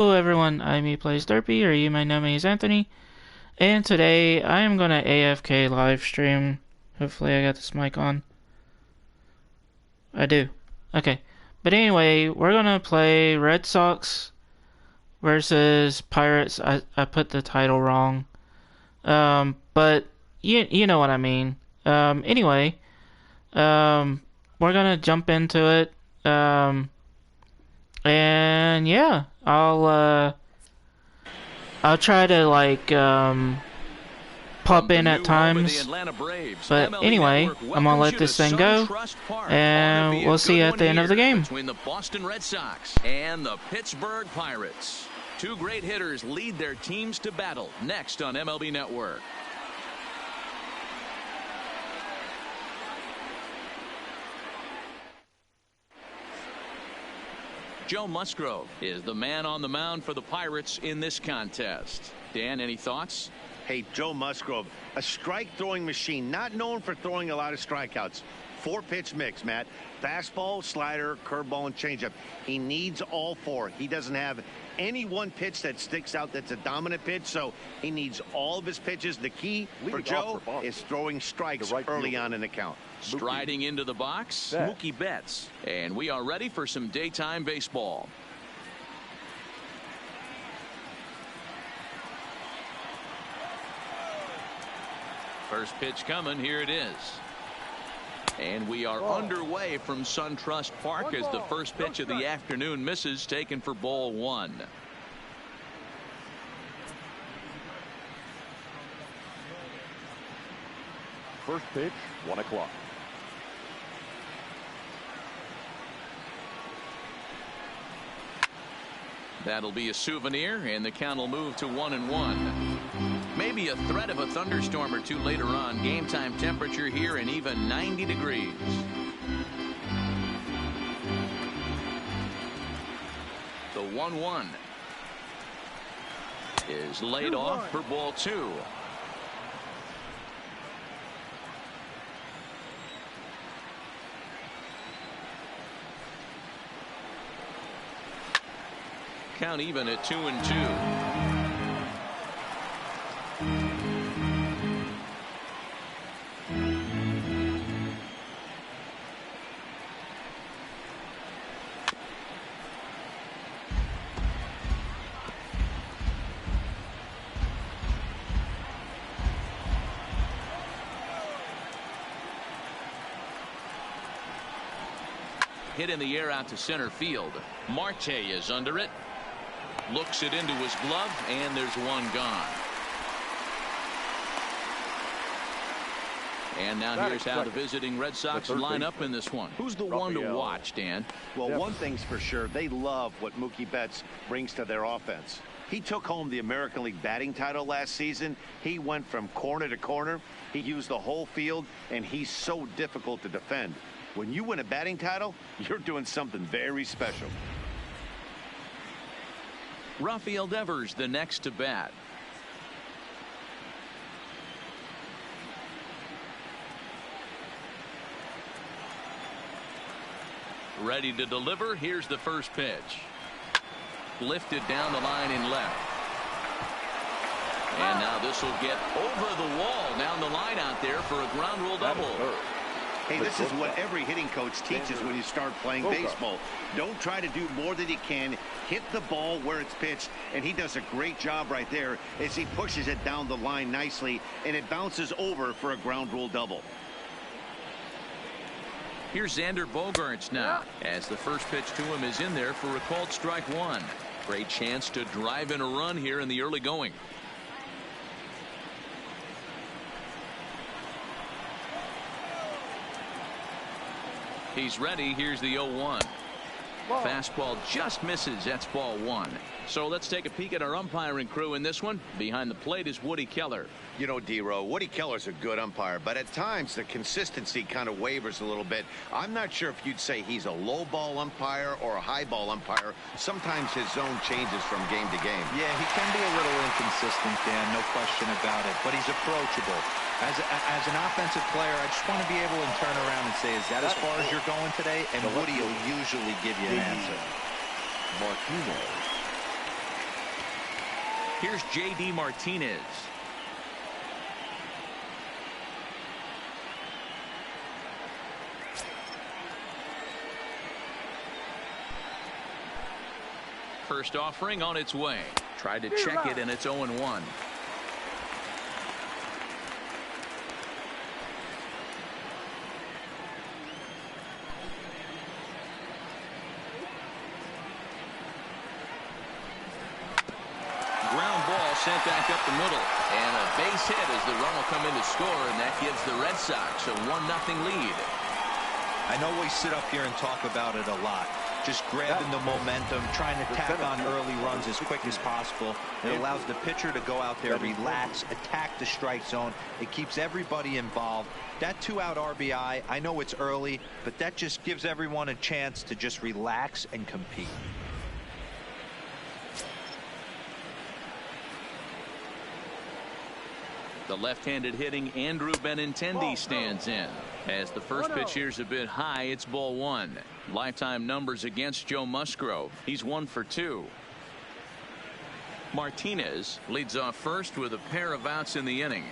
Hello everyone, I'm Plays Derpy, or you might know me as Anthony, and today I am gonna AFK live stream. Hopefully I got this mic on. I do. Okay. But anyway, we're gonna play Red Sox versus Pirates. I put the title wrong. But you know what I mean. Anyway, we're gonna jump into it. And yeah, I'll try to pop in at times. But anyway, I'm gonna let this thing go, and we'll see you at the end of the game. Between the Boston Red Sox and the Pittsburgh Pirates. Two great hitters lead their teams to battle next on MLB Network. Joe Musgrove is the man on the mound for the Pirates in this contest. Dan, any thoughts? Hey, Joe Musgrove, a strike-throwing machine, not known for throwing a lot of strikeouts. Four-pitch mix, Matt. Fastball, slider, curveball, and changeup. He needs all four. He doesn't have any one pitch that sticks out that's a dominant pitch, so he needs all of his pitches. The key for Joe is throwing strikes early on in the count. Striding into the box, Mookie Betts. And we are ready for some daytime baseball. First pitch coming, here it is. And we are underway from SunTrust Park as the first pitch of the afternoon misses, taken for ball one. First pitch, 1 o'clock. That'll be a souvenir, and the count will move to 1-1. Maybe a threat of a thunderstorm or two later on. Game time temperature here and even 90 degrees. The 1-1 is laid off for ball two. Count even at 2-2. Hit in the air out to center field. Marte is under it. Looks it into his glove, and there's one gone. And now here's how the visiting Red Sox line up in this one. Who's the one to watch, Dan? Well, one thing's for sure. They love what Mookie Betts brings to their offense. He took home the American League batting title last season. He went from corner to corner. He used the whole field, and he's so difficult to defend. When you win a batting title, you're doing something very special. Rafael Devers the next to bat. Ready to deliver. Here's the first pitch. Lifted down the line in left. And now this will get over the wall down the line out there for a ground rule double. Hey, this is what every hitting coach teaches when you start playing baseball. Don't try to do more than you can. Hit the ball where it's pitched, and he does a great job right there as he pushes it down the line nicely, and it bounces over for a ground rule double. Here's Xander Bogaerts now, as the first pitch to him is in there for a called strike one. Great chance to drive in a run here in the early going. He's ready. Here's the 0-1. Fastball just misses. That's ball one. So let's take a peek at our umpiring crew in this one. Behind the plate is Woody Keller. You know, D-Row, Woody Keller's a good umpire, but at times the consistency kind of wavers a little bit. I'm not sure if you'd say he's a low ball umpire or a high ball umpire. Sometimes his zone changes from game to game. Yeah, he can be a little inconsistent, Dan, no question about it, but he's approachable. As an offensive player, I just want to be able to turn around and say, is that as far as you're going today? And Woody will usually give you an answer. Martinez. Here's J.D. Martinez. First offering on its way. Tried to check it, and it's 0-1. Ground ball sent back up the middle. And a base hit as the run will come in to score, and that gives the Red Sox a 1-0 lead. I know we sit up here and talk about it a lot. Just grabbing the momentum, trying to tack on early runs as quick as possible. It allows the pitcher to go out there, relax, attack the strike zone. It keeps everybody involved. That 2-out RBI, I know it's early, but that just gives everyone a chance to just relax and compete. The left-handed hitting Andrew Benintendi stands in. As the first pitch here's a bit high, it's ball 1. Lifetime numbers against Joe Musgrove. He's 1 for 2. Martinez leads off first with a pair of outs in the inning.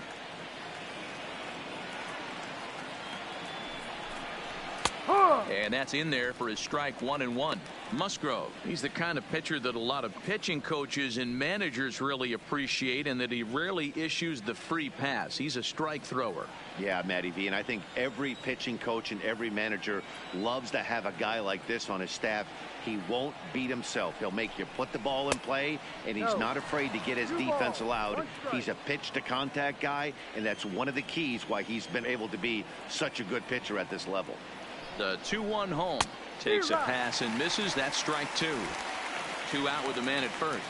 And that's in there for his strike 1-1. Musgrove, he's the kind of pitcher that a lot of pitching coaches and managers really appreciate, and that he rarely issues the free pass. He's a strike thrower. Yeah, Matty V, and I think every pitching coach and every manager loves to have a guy like this on his staff. He won't beat himself. He'll make you put the ball in play, and he's not afraid to get his defense allowed. He's a pitch to contact guy, and that's one of the keys why he's been able to be such a good pitcher at this level. The 2-1 home. Takes a pass and misses. That's strike 2. 2 out with the man at first.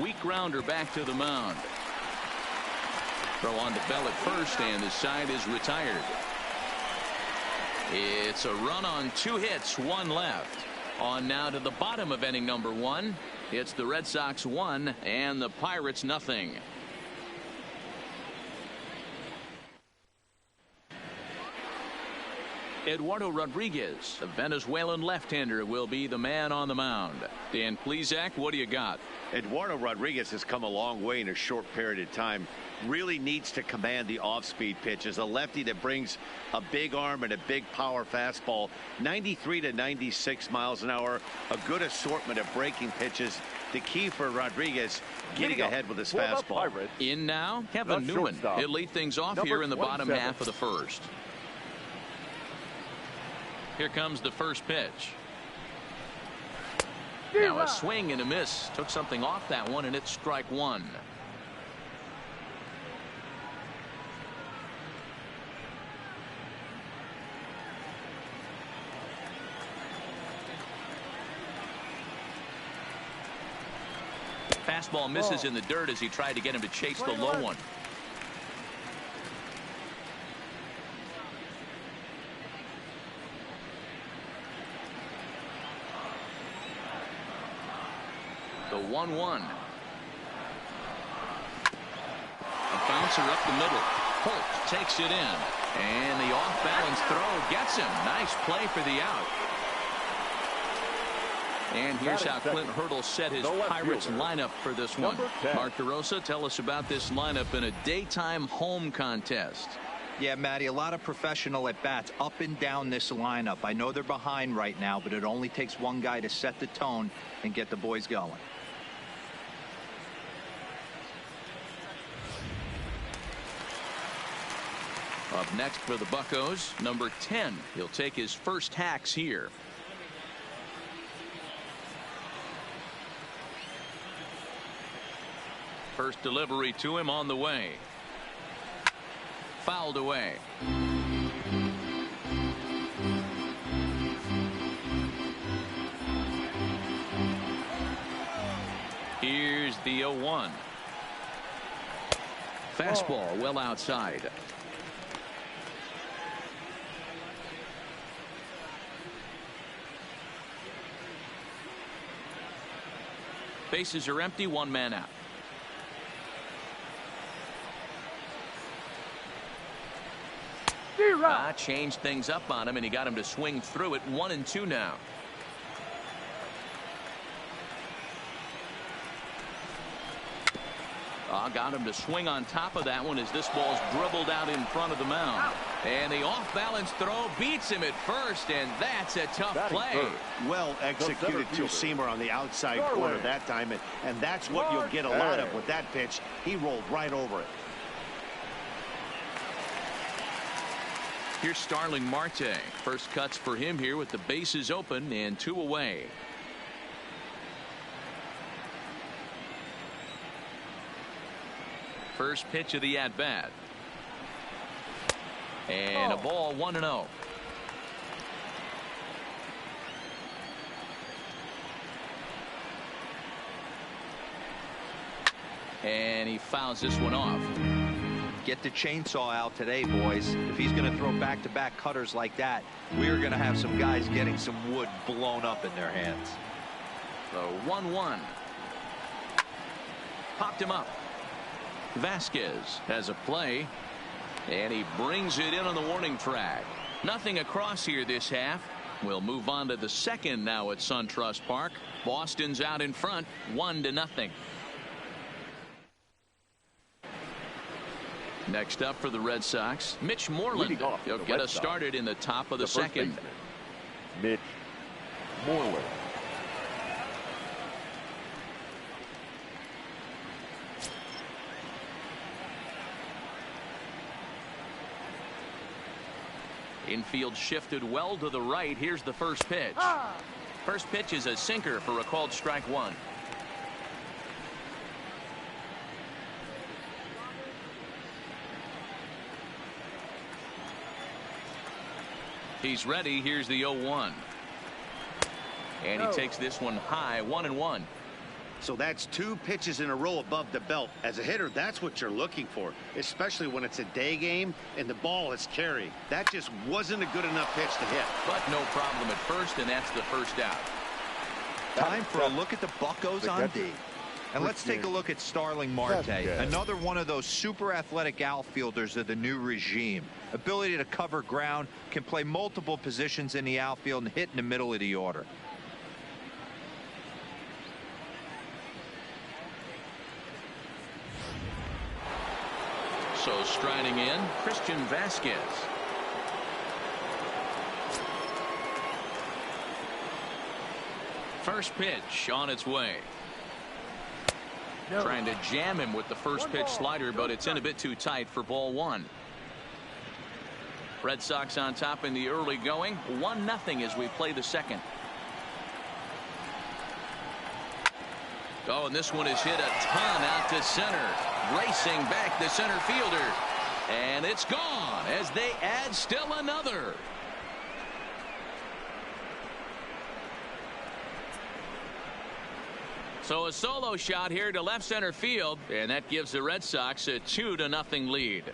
Weak grounder back to the mound. Throw on to Bell at first, and the side is retired. It's a run on 2 hits, 1 left. On now to the bottom of inning number 1. It's the Red Sox 1 and the Pirates nothing. Eduardo Rodriguez, a Venezuelan left-hander, will be the man on the mound. Dan Plesac, what do you got? Eduardo Rodriguez has come a long way in a short period of time. Really needs to command the off-speed pitches. A lefty that brings a big arm and a big power fastball. 93 to 96 miles an hour. A good assortment of breaking pitches. The key for Rodriguez, getting ahead with his fastball. In now, Kevin Newman. He'll lead things off here in the bottom half of the first. Here comes the first pitch. Now a swing and a miss. Took something off that one, and it's strike 1. Fastball misses in the dirt as he tried to get him to chase the low one. The 1-1. A bouncer up the middle. Holt takes it in. And the off-balance throw gets him. Nice play for the out. And here's how Clint Hurdle set his Pirates lineup for this one. Mark DeRosa, tell us about this lineup in a daytime home contest. Yeah, Matty, a lot of professional at-bats up and down this lineup. I know they're behind right now, but it only takes one guy to set the tone and get the boys going. Up next for the Buccos, number 10. He'll take his first hacks here. First delivery to him on the way. Fouled away. Here's the 0-1. Fastball well outside. Bases are empty, 1 man out. Changed things up on him, and he got him to swing through it. 1-2 now. Got him to swing on top of that one as this ball's dribbled out in front of the mound. And the off-balance throw beats him at first, and that's a tough play. Well executed two-seamer on the outside corner that time, and that's what you'll get a lot of with that pitch. He rolled right over it. Here's Starling Marte. First cuts for him here with the bases open and 2 away. First pitch of the at-bat. And a ball, 1-0. And he fouls this one off. Get the chainsaw out today, boys. If he's going to throw back-to-back cutters like that, we're going to have some guys getting some wood blown up in their hands. So 1-1. Popped him up. Vasquez has a play, and he brings it in on the warning track. Nothing across here this half. We'll move on to the second now at SunTrust Park. Boston's out in front, 1-0. Next up for the Red Sox, Mitch Moreland. He'll get us started in the top of the second. Mitch Moreland. Infield shifted well to the right. Here's the first pitch. First pitch is a sinker for a called strike 1. He's ready. Here's the 0-1. And he takes this one high, 1-1. So that's 2 pitches in a row above the belt. As a hitter, that's what you're looking for, especially when it's a day game and the ball is carried. That just wasn't a good enough pitch to hit. But no problem at first, and that's the first out. Time for a look at the Buccos on D. And let's take a look at Starling Marte, another one of those super athletic outfielders of the new regime. Ability to cover ground, can play multiple positions in the outfield and hit in the middle of the order. So striding in, Christian Vasquez. First pitch on its way. Trying to jam him with the first pitch slider, but it's in a bit too tight for ball 1. Red Sox on top in the early going, 1-0 as we play the second. Oh, and this one is hit a ton out to center. Racing back the center fielder. And it's gone as they add still another. So a solo shot here to left center field, and that gives the Red Sox a 2-0 lead.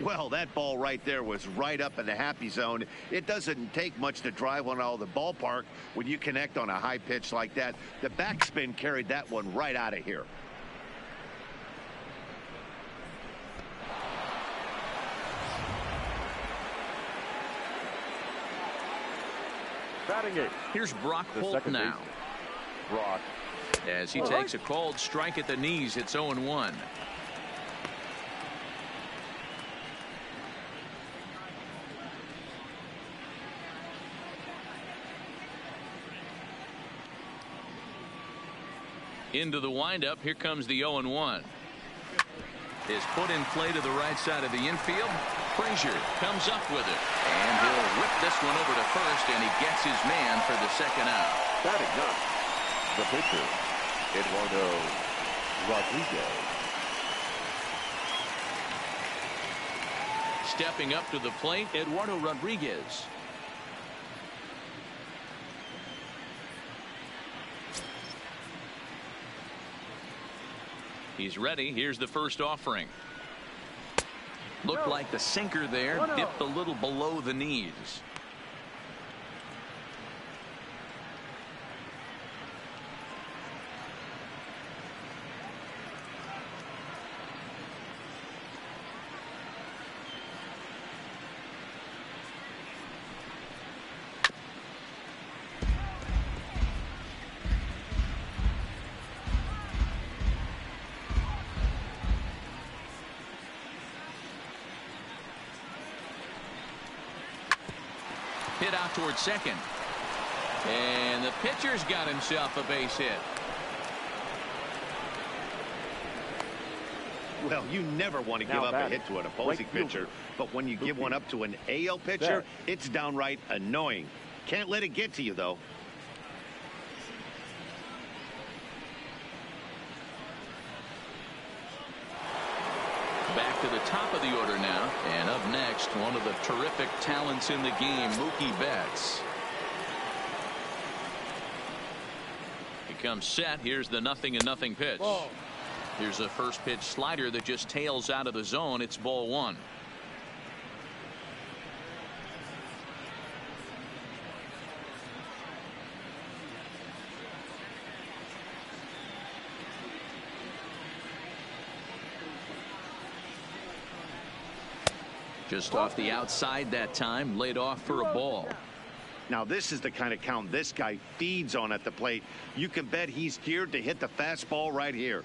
Well, that ball right there was right up in the happy zone. It doesn't take much to drive one out of the ballpark when you connect on a high pitch like that. The backspin carried that one right out of here. Batting it. Here's Brock Holt now. Brock. As he takes a called strike at the knees, it's 0-1. Into the windup. Here comes the 0-1. Is put in play to the right side of the infield. Frazier comes up with it, and he'll whip this one over to first, and he gets his man for the second out. Batting ninth, the pitcher, Eduardo Rodriguez. Stepping up to the plate, Eduardo Rodriguez. He's ready. Here's the first offering. Looked like the sinker there, dipped a little below the knees. hit out towards second. And the pitcher's got himself a base hit. Well, you never want to give up a hit to an opposing pitcher, but when you give one up to an AL pitcher, it's downright annoying. Can't let it get to you, though. Back to the top of the order now, and up next, one of the terrific talents in the game, Mookie Betts. He comes set. Here's the 0-0 pitch. Ball. Here's a first pitch slider that just tails out of the zone. It's ball one. Just off the outside that time, laid off for a ball. Now, this is the kind of count this guy feeds on at the plate. You can bet he's geared to hit the fastball right here.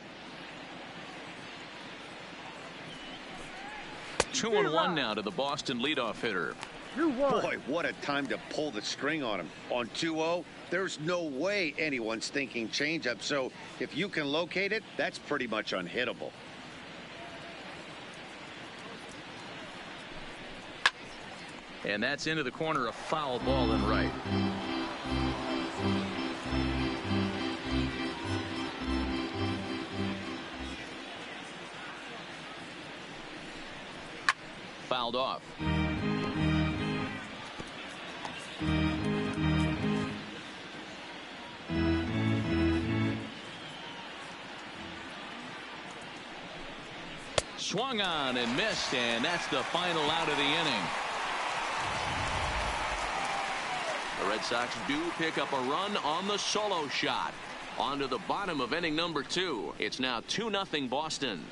2-1 now to the Boston leadoff hitter. Boy, what a time to pull the string on him. On 2-0, there's no way anyone's thinking changeup. So if you can locate it, that's pretty much unhittable. And that's into the corner, a foul ball and right. Fouled off. Swung on and missed, and that's the final out of the inning. The Red Sox do pick up a run on the solo shot. On to the bottom of inning number 2. It's now 2-0 Boston.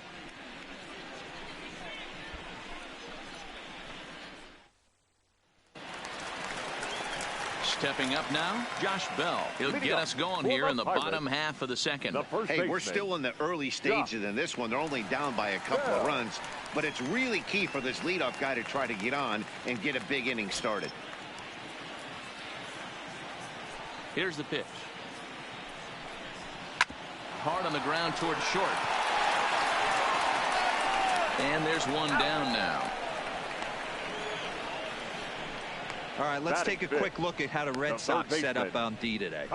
Stepping up now, Josh Bell. He'll get us going here in the bottom half of the second. Hey, we're still in the early stages in this one. They're only down by a couple of runs, but it's really key for this leadoff guy to try to get on and get a big inning started. Here's the pitch. Hard on the ground towards short. And there's one down now. All right, let's take a quick look at how the Red Sox set up on D today.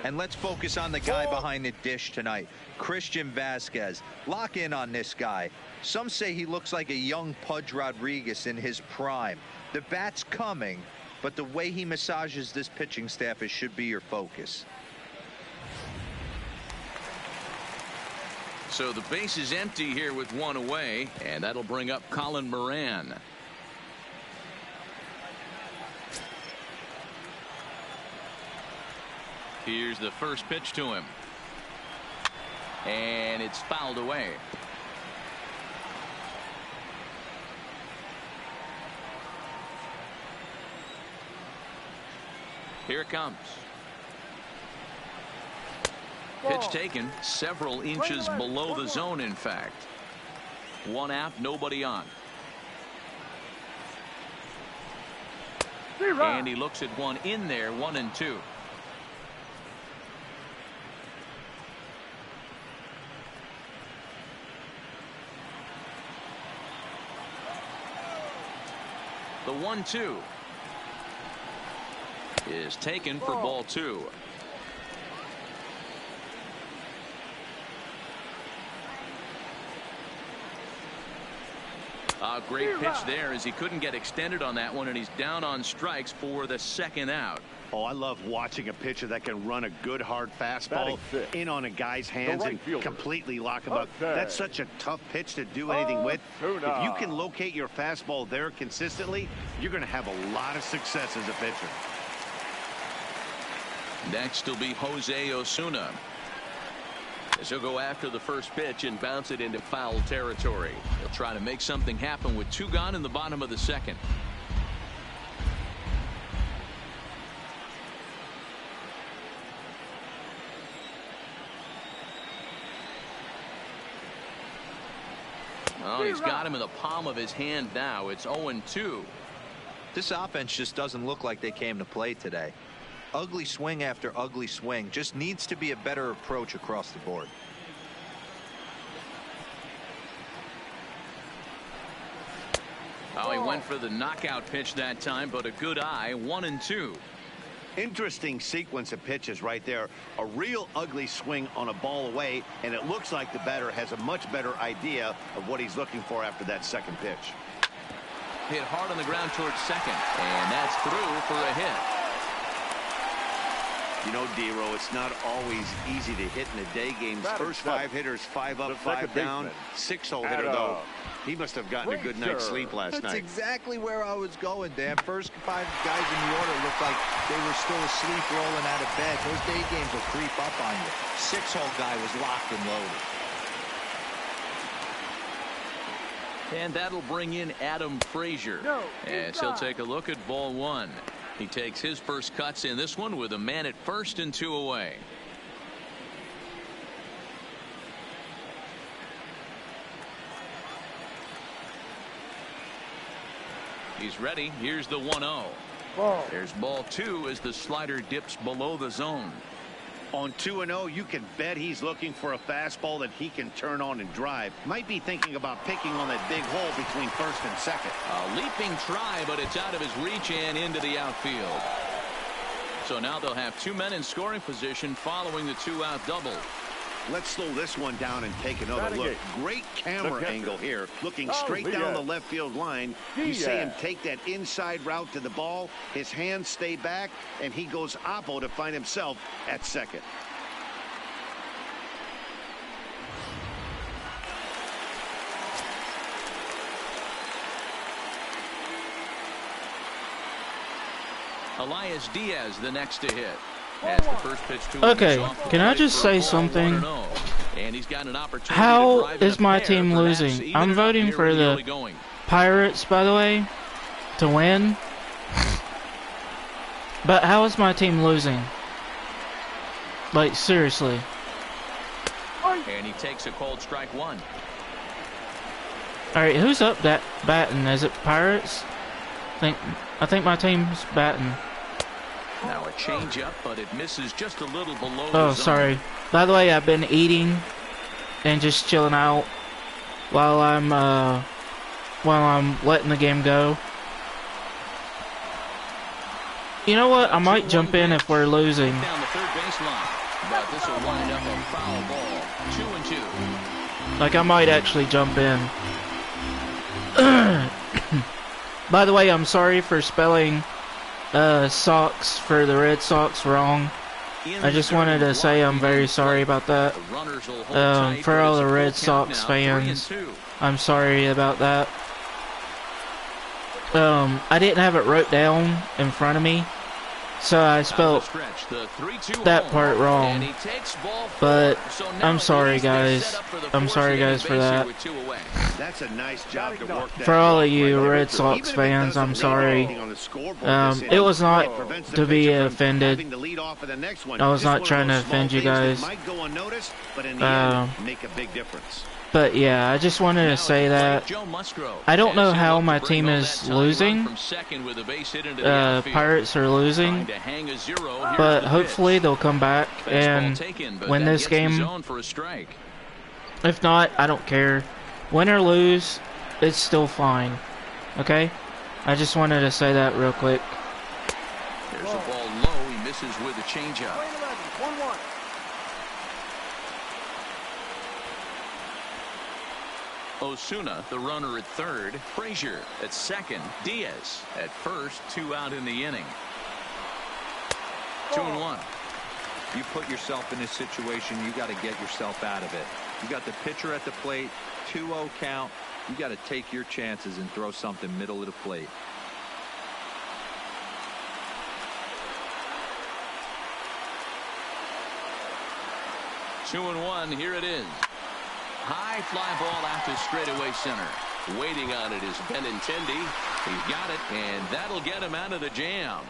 And let's focus on the guy behind the dish tonight, Christian Vasquez. Lock in on this guy. Some say he looks like a young Pudge Rodriguez in his prime. The bat's coming, but the way he massages this pitching staff, it should be your focus. So the base is empty here with one away, and that'll bring up Colin Moran. Here's the first pitch to him. And it's fouled away. Here it comes. Pitch taken several inches below the zone, in fact. One out, nobody on. And he looks at one in there, 1-2. The 1-2 is taken for ball 2. A great pitch there as he couldn't get extended on that one, and he's down on strikes for the second out. Oh, I love watching a pitcher that can run a good hard fastball in on a guy's hands and completely lock him up. That's such a tough pitch to do anything with. If you can locate your fastball there consistently, you're going to have a lot of success as a pitcher. Next will be Jose Osuna, as he'll go after the first pitch and bounce it into foul territory. He'll try to make something happen with 2 gone in the bottom of the second. Oh, he's got him in the palm of his hand now. It's 0-2. This offense just doesn't look like they came to play today. Ugly swing after ugly swing. Just needs to be a better approach across the board. Oh, he went for the knockout pitch that time, but a good eye, 1-2. Interesting sequence of pitches right there. A real ugly swing on a ball away, and it looks like the batter has a much better idea of what he's looking for after that second pitch. Hit hard on the ground towards second, and that's through for a hit. You know, D-Row, it's not always easy to hit in the day games. First 5 hitters, 5 up, 5 down. 6-hole hitter, though. He must have gotten a good night's sleep last night. That's exactly where I was going, Dan. First 5 guys in the order looked like they were still asleep rolling out of bed. Those day games will creep up on you. 6-hole guy was locked and loaded. And that'll bring in Adam Frazier. As he'll take a look at ball 1. He takes his first cuts in this one with a man at first and 2 away. He's ready. Here's the 1-0. There's ball 2 as the slider dips below the zone. On 2-0, you can bet he's looking for a fastball that he can turn on and drive. Might be thinking about picking on that big hole between first and second. A leaping try, but it's out of his reach and into the outfield. So now they'll have 2 men in scoring position following the 2-out double. Let's slow this one down and take another look. Great camera angle here, looking straight down the left field line. You see him take that inside route to the ball. His hands stay back, and he goes oppo to find himself at second. Elias Diaz the next to hit. That's the first pitch to him. Okay, can I just say something? And he's got an opportunity How to drive is my pair, team losing? I'm voting for the Pirates, by the way, to win. But how is my team losing? Like, seriously. And he takes a cold strike 1. Alright, who's up that batting? Is it Pirates? I think my team's batting. Now a change up, but it misses just a little below Oh, the zone. sorry. By the way, I've been eating and just chilling out while I'm letting the game go. You know what? I might jump in if we're losing. Down the third baseline, but this will wind up a foul ball. 2-2. Like, I might actually jump in. By the way, I'm sorry for spelling Sox for the Red Sox wrong. I just wanted to say I'm very sorry about that. For all the Red Sox fans, I'm sorry about that. I didn't have it wrote down in front of me, so I spelled that part wrong. But I'm sorry, guys. I'm sorry, guys, for that. That's a nice job to work that. For all of you Red Sox fans, I'm sorry. It was not to be offended. I was not trying to offend you guys. But yeah, I just wanted to say that I don't know how my team is losing. Pirates are losing, but hopefully they'll come back and win this game. If not, I don't care. Win or lose, it's still fine. Okay? I just wanted to say that real quick. There's a ball low. He misses with a changeup. 1-1. Osuna, the runner at third. Frazier at second. Diaz at first. 2 out in the inning. 2-1. You put yourself in this situation, you got to get yourself out of it. You got the pitcher at the plate, 2-0 count. You got to take your chances and throw something middle of the plate. Two and one. Here it is. High fly ball out to straightaway center. Waiting on it is Benintendi. He's got it, and that'll get him out of the jam.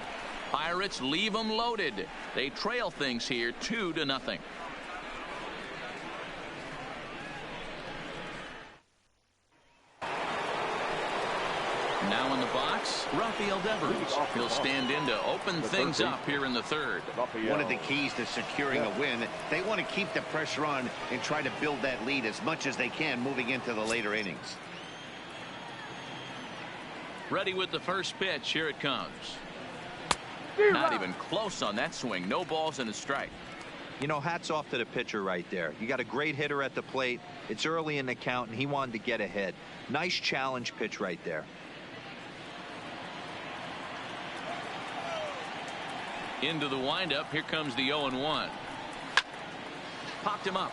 Pirates leave them loaded. They trail things here 2-0. Now in the box, Rafael Devers. He'll stand in to open things up here in the third. One of the keys to securing a win, they want to keep the pressure on and try to build that lead as much as they can moving into the later innings. Ready with the first pitch. Here it comes. Not even close on that swing. No balls and a strike. You know, hats off to the pitcher right there. You got a great hitter at the plate. It's early in the count, and he wanted to get ahead. Nice challenge pitch right there. Into the windup. Here comes the 0-1. Popped him up.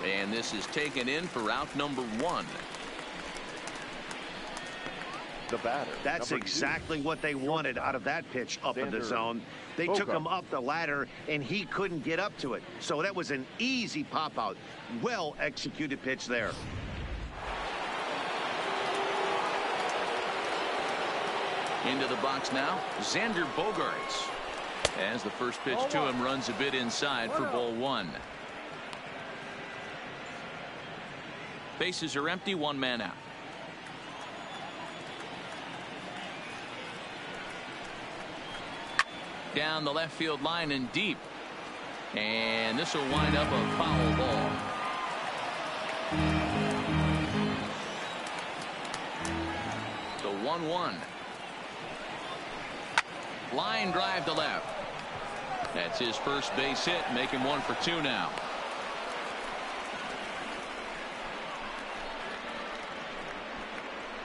And this is taken in for out number 1. The batter. That's exactly what they wanted out of that pitch up in the zone. They took him up the ladder, and he couldn't get up to it. So that was an easy pop-out. Well executed pitch there. Into the box now, Xander Bogaerts. As the first pitch to him runs a bit inside for ball 1. Bases are empty, 1 man out. Down the left field line and deep. And this will wind up a foul ball. The 1-1. Line drive to left. That's his first base hit, making 1 for 2 now.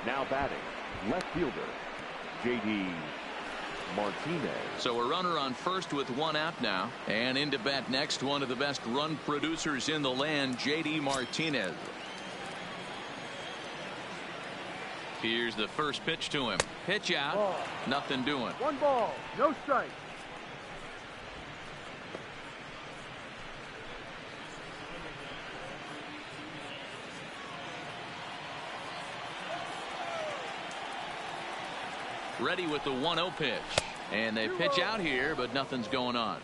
Now batting, left fielder, J.D. Martinez. So a runner on first with 1 out now. And in to bat next, one of the best run producers in the land, J.D. Martinez. Here's the first pitch to him. Pitch out. Ball. Nothing doing. 1 ball, no strike. Ready with the 1-0 pitch. And they pitch out here, but nothing's going on.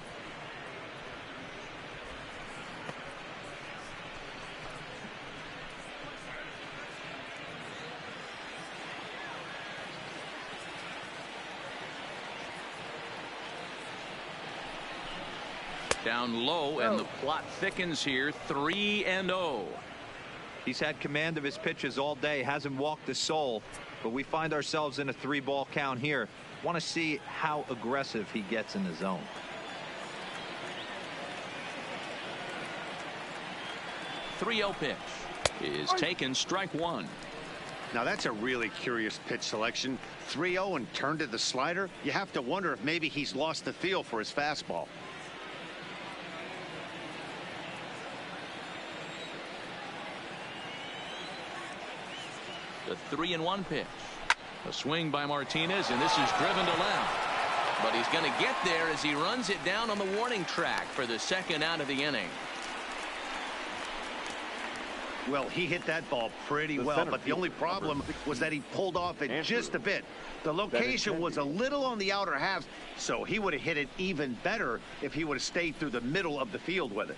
Down low, and the plot thickens here. 3-0. He's had command of his pitches all day, hasn't walked a soul, but we find ourselves in a 3-ball count here. Want to see how aggressive he gets in the zone. .30 pitch is taken, strike 1. Now that's a really curious pitch selection. 3-0 and turned to the slider. You have to wonder if maybe he's lost the feel for his fastball. The 3-1 pitch. A swing by Martinez, and this is driven to left. But he's going to get there as he runs it down on the warning track for the 2nd out of the inning. Well, he hit that ball pretty well, but the only problem was that he pulled off it just a bit. The location was a little on the outer half, so he would have hit it even better if he would have stayed through the middle of the field with it.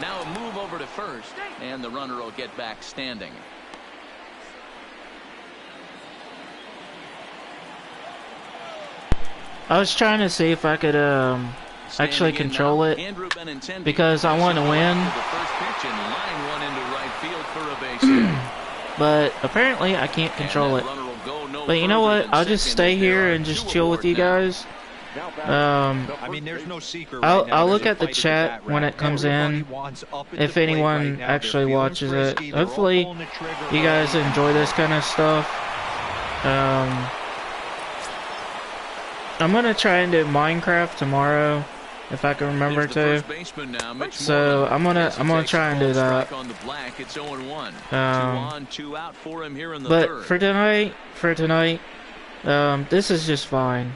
Now a move over to first, and the runner will get back standing. I was trying to see if I could actually control it because I want to win. But apparently I can't control it. But you know what? I'll just stay here and just chill with you guys. I mean, there's no secret. I'll look at the chat when it comes in, if anyone actually watches it. Hopefully you guys enjoy this kind of stuff. I'm gonna try and do Minecraft tomorrow if I can remember to. So I'm gonna try and do that. But for tonight, This is just fine.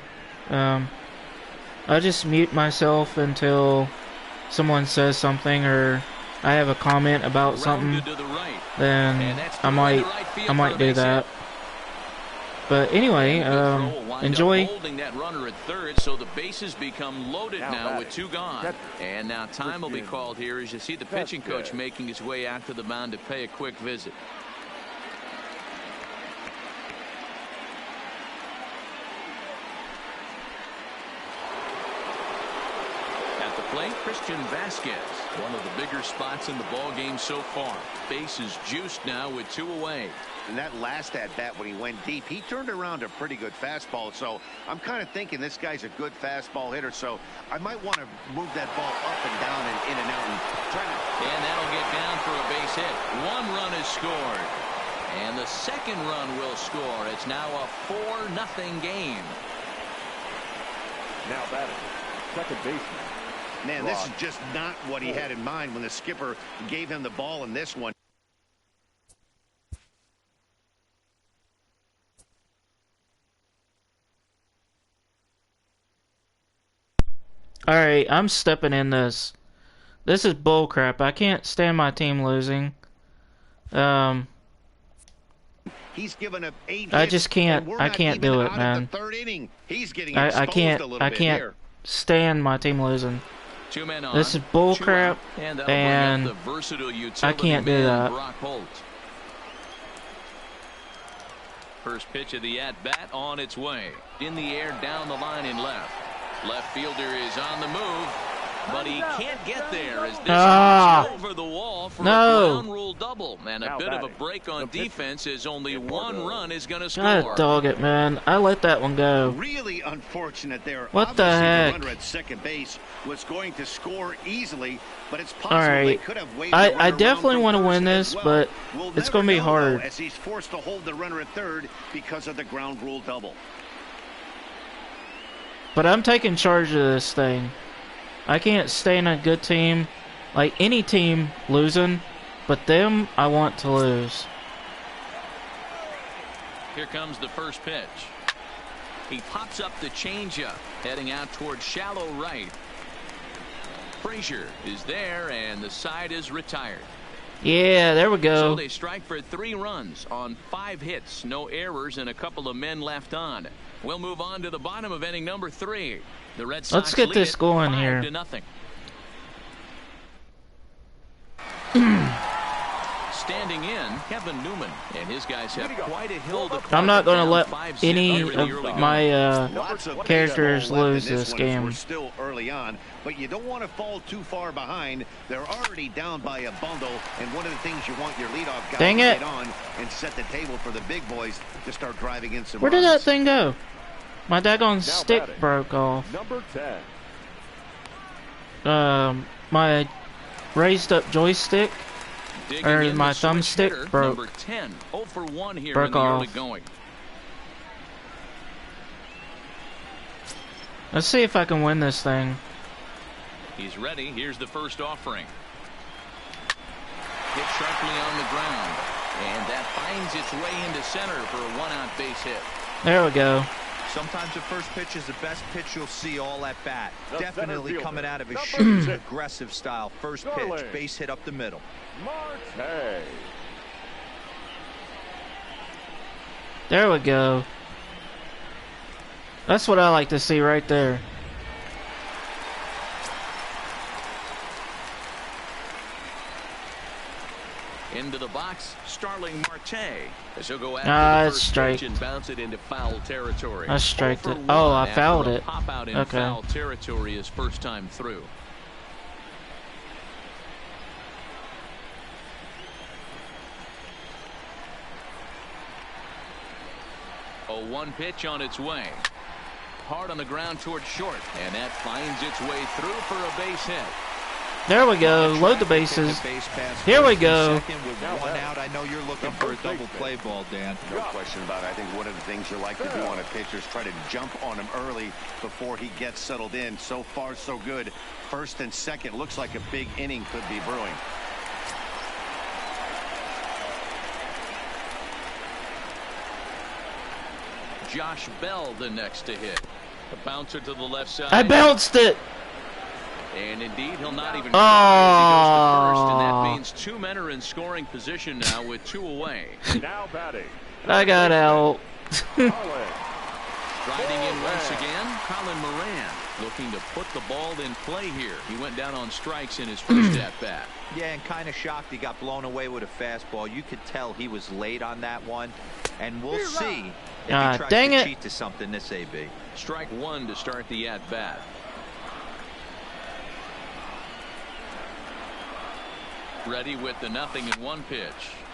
I just mute myself until someone says something or I have a comment about something. Then I might do that. But anyway, enjoy. Holding that runner at third, so the bases become loaded now with 2 gone. And now time will be called here as you see the pitching coach making his way out to the mound to pay a quick visit. At the plate, Christian Vasquez, one of the bigger spots in the ball game so far. Bases juiced now with 2 away. And that last at bat when he went deep, he turned around a pretty good fastball. So I'm kind of thinking this guy's a good fastball hitter. So I might want to move that ball up and down and in and out and try to. And that'll get down for a base hit. 1 run is scored. And the second run will score. It's now a 4-0 game. Now batting, second baseman. Man, this is just not what he had in mind when the skipper gave him the ball in this one. Alright, I'm stepping in this. This is bullcrap. I can't stand my team losing. He's given up 8 I just can't. I can't do it, man. He's getting I can't stand my team losing. 2 men on. This is bullcrap, and I can't do that. First pitch of the at-bat on its way. In the air, down the line in left. Left fielder is on the move, but he can't get there as this is over the wall for a ground rule double. And a bit of a break on defense as only 1 run is going to score. God dog it, man. I let that one go. Really unfortunate there. What the heck? The runner at second base was going to score easily, but it's possible they could have waited. I definitely want to win this, but it's going to be hard. As he's forced to hold the runner at third because of the ground rule double. But I'm taking charge of this thing. I can't stay in a good team, like any team, losing, but them, I want to lose. Here comes the first pitch. He pops up the changeup, heading out towards shallow right. Frazier is there, and the side is retired. Yeah, there we go. So they strike for 3 runs on 5 hits, no errors, and a couple of men left on. We'll move on to the bottom of inning number 3. The Red Sox Let's get this going here. 5-0. Standing in, Kevin Newman and his guys have quite a hill to climb. I'm not going to let any of my characters lose this game. We're still early on, but you don't want to fall too far behind. They're already down by a bundle, and one of the things you want your leadoff guy to get on and set the table for the big boys to start driving in some Where did that thing go? My daggone stick broke off. Number 10. My raised up joystick or my thumbstick broke. Number 10, 0 for 1 here broke in the off. early going. Let's see if I can win this thing. He's ready. Here's the first offering. Hit sharply on the ground, and that finds its way into center for a 1-out base hit. There we go. Sometimes the first pitch is the best pitch you'll see all at bat. Definitely coming out of his shoes, aggressive style. First pitch, base hit up the middle. Marte. There we go. That's what I like to see right there. Into the box, Starling Marte. As he'll go after the first pitch and bounce it into foul territory. I striked it. Oh, I fouled it. Pop out in foul territory his first time through. A 1 pitch on its way. Hard on the ground towards short, and that finds its way through for a base hit. There we go. Load the bases. Here we go. With 1 out, I know you're looking for a double play ball, Dan. No question about it. I think one of the things you like to do on a pitcher is try to jump on him early before he gets settled in. So far, so good. First and second looks like a big inning could be brewing. Josh Bell the next to hit. A bouncer to the left side. I bounced it. And indeed, he'll not even try as he goes to first, and that means 2 men are in scoring position now with 2 away. Now batting. I got out. Riding in once again, Colin Moran looking to put the ball in play here. He went down on strikes in his first at-bat. Yeah, and kind of shocked he got blown away with a fastball. You could tell he was late on that one, and we'll see if he tries to cheat to something this AB. Strike 1 to start the at-bat. Ready with the 0-1 pitch.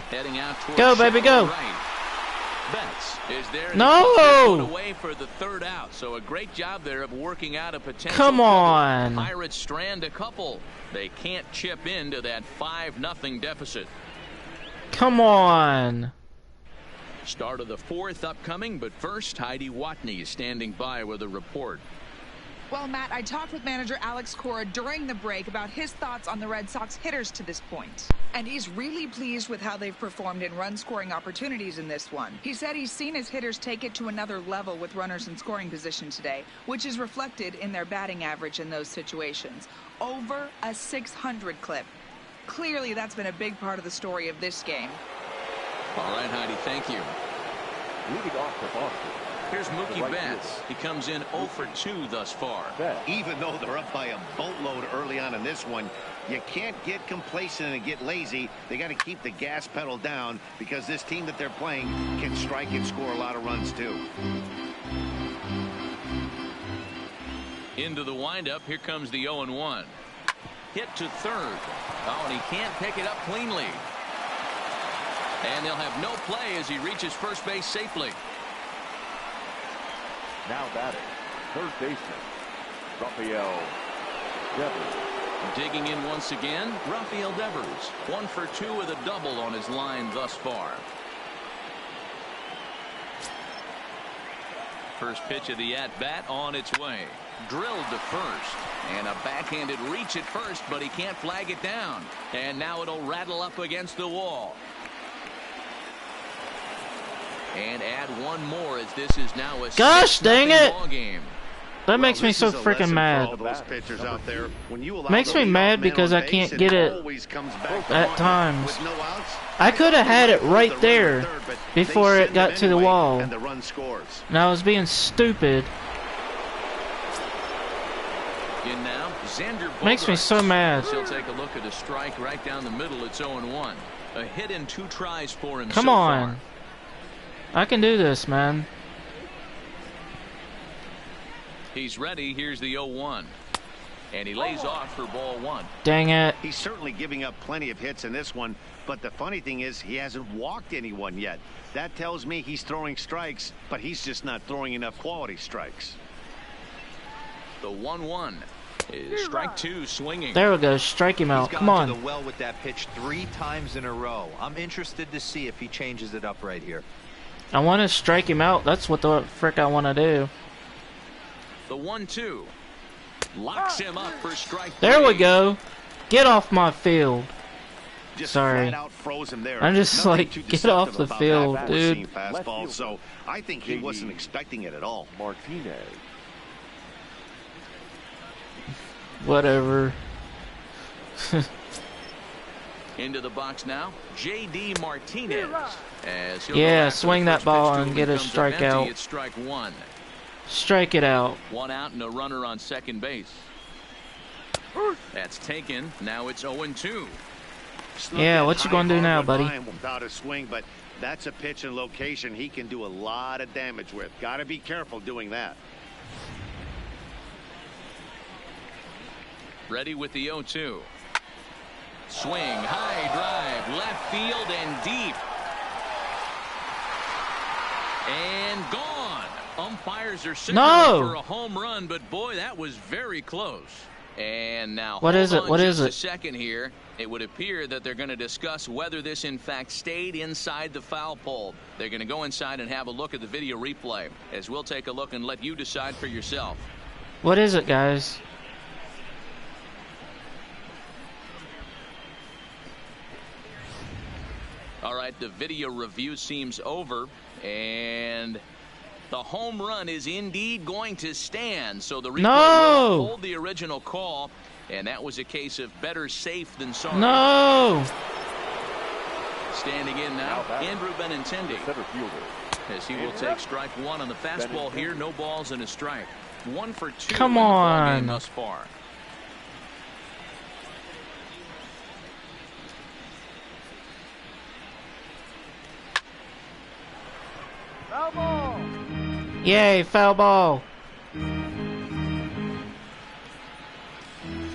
Heading out towards go, baby, go. Right. Betts is there. No. Away for the 3rd out. So a great job there of working out a potential. Come on. Pirates strand a couple. They can't chip into that 5-0 deficit. Come on. Start of the 4th upcoming, but first Heidi Watney is standing by with a report. Well, Matt, I talked with manager Alex Cora during the break about his thoughts on the Red Sox hitters to this point. And he's really pleased with how they've performed in run-scoring opportunities in this one. He said he's seen his hitters take it to another level with runners in scoring position today, which is reflected in their batting average in those situations. Over a 600 clip. Clearly, that's been a big part of the story of this game. All right, Heidi, thank you. Leading off for Boston. Here's Mookie Betts. He comes in 0 for 2 thus far. Even though they're up by a boatload early on in this one, you can't get complacent and get lazy. They got to keep the gas pedal down because this team that they're playing can strike and score a lot of runs too. Into the windup. Here comes the 0-1. Hit to 3rd. Oh, and he can't pick it up cleanly. And they'll have no play as he reaches first base safely. Now batting, 3rd baseman, Rafael Devers. Digging in once again, Rafael Devers. 1 for 2 with a double on his line thus far. First pitch of the at-bat on its way. Drilled to first. And a backhanded reach at first, but he can't flag it down. And now it'll rattle up against the wall. And add one more as this is now a gosh dang it game. That makes me so freaking mad. Makes me mad because I can't get it at times. I could have had it right there before it got to the wall. And I was being stupid. In now, Xander makes me so mad. He'll take a look at a strike right down the middle. It's 0-1. A hit in 2 tries for him. Come on. I can do this, man. He's ready. Here's the 0-1. And he lays off for ball 1. Dang it. He's certainly giving up plenty of hits in this one, but the funny thing is he hasn't walked anyone yet. That tells me he's throwing strikes, but he's just not throwing enough quality strikes. The 1-1 is strike 2 swinging. There we go. Strike him out. Come on. He's gone to the well with that pitch 3 times in a row. I'm interested to see if he changes it up right here. I want to strike him out. That's what the frick I want to do. The 1-2 locks him up for strike 3. There we go. Get off my field. Just sorry. froze him there. I'm just like, get off the field, dude. Fastball, so I think he wasn't expecting it at all. Martinez. Whatever. Into the box now, J.D. Martinez. As yeah, swing that ball and get a strikeout. It's strike 1. Strike it out. 1 out and a runner on second base. That's taken. Now it's 0-2. Yeah, what you gonna do now, buddy? Without a swing, but that's a pitch and location he can do a lot of damage with. Got to be careful doing that. Ready with the 0-2. Swing, high drive, left field and deep. And gone. Umpires are signaling for a home run, but boy, that was very close. And now, what is it? What is it? A second here. It would appear that they're going to discuss whether this in fact stayed inside the foul pole. They're going to go inside and have a look at the video replay, as we'll take a look and let you decide for yourself. What is it, guys? All right, the video review seems over, and The home run is indeed going to stand, so the replay No! will hold the original call, and that was a case of better safe than sorry. No! Standing in now, Andrew Benintendi, Center fielder. as he will take strike one on the fastball here. No balls and a strike. 1 for 2 Come in the ball game on. thus far. Foul ball. Yay, foul ball.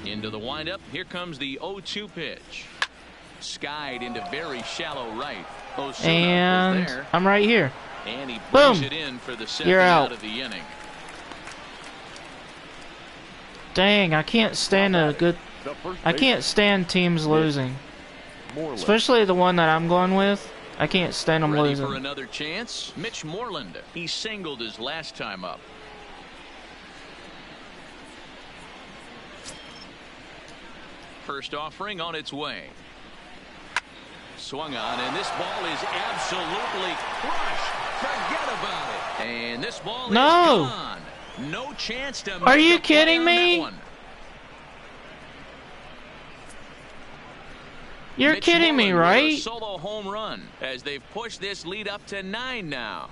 Into the windup. Here comes the 0-2 pitch. Skied into very shallow right. Osuna And is there, I'm right here. and he brings Boom. it in for the second You're out out. of the inning. Dang, I can't stand a good... The first I can't stand teams losing. Moreland. Especially the one that I'm going with. I can't stand them Ready for losing. another chance. Mitch Moreland. He singled his last time up. First offering on its way. Swung on, and this ball is absolutely crushed. Forget about it. And this ball No. is gone. No chance to Are make you a play kidding on me? that one. You're Mitch kidding me, Moreland with a right? solo home run as they've pushed this lead up to 9 now.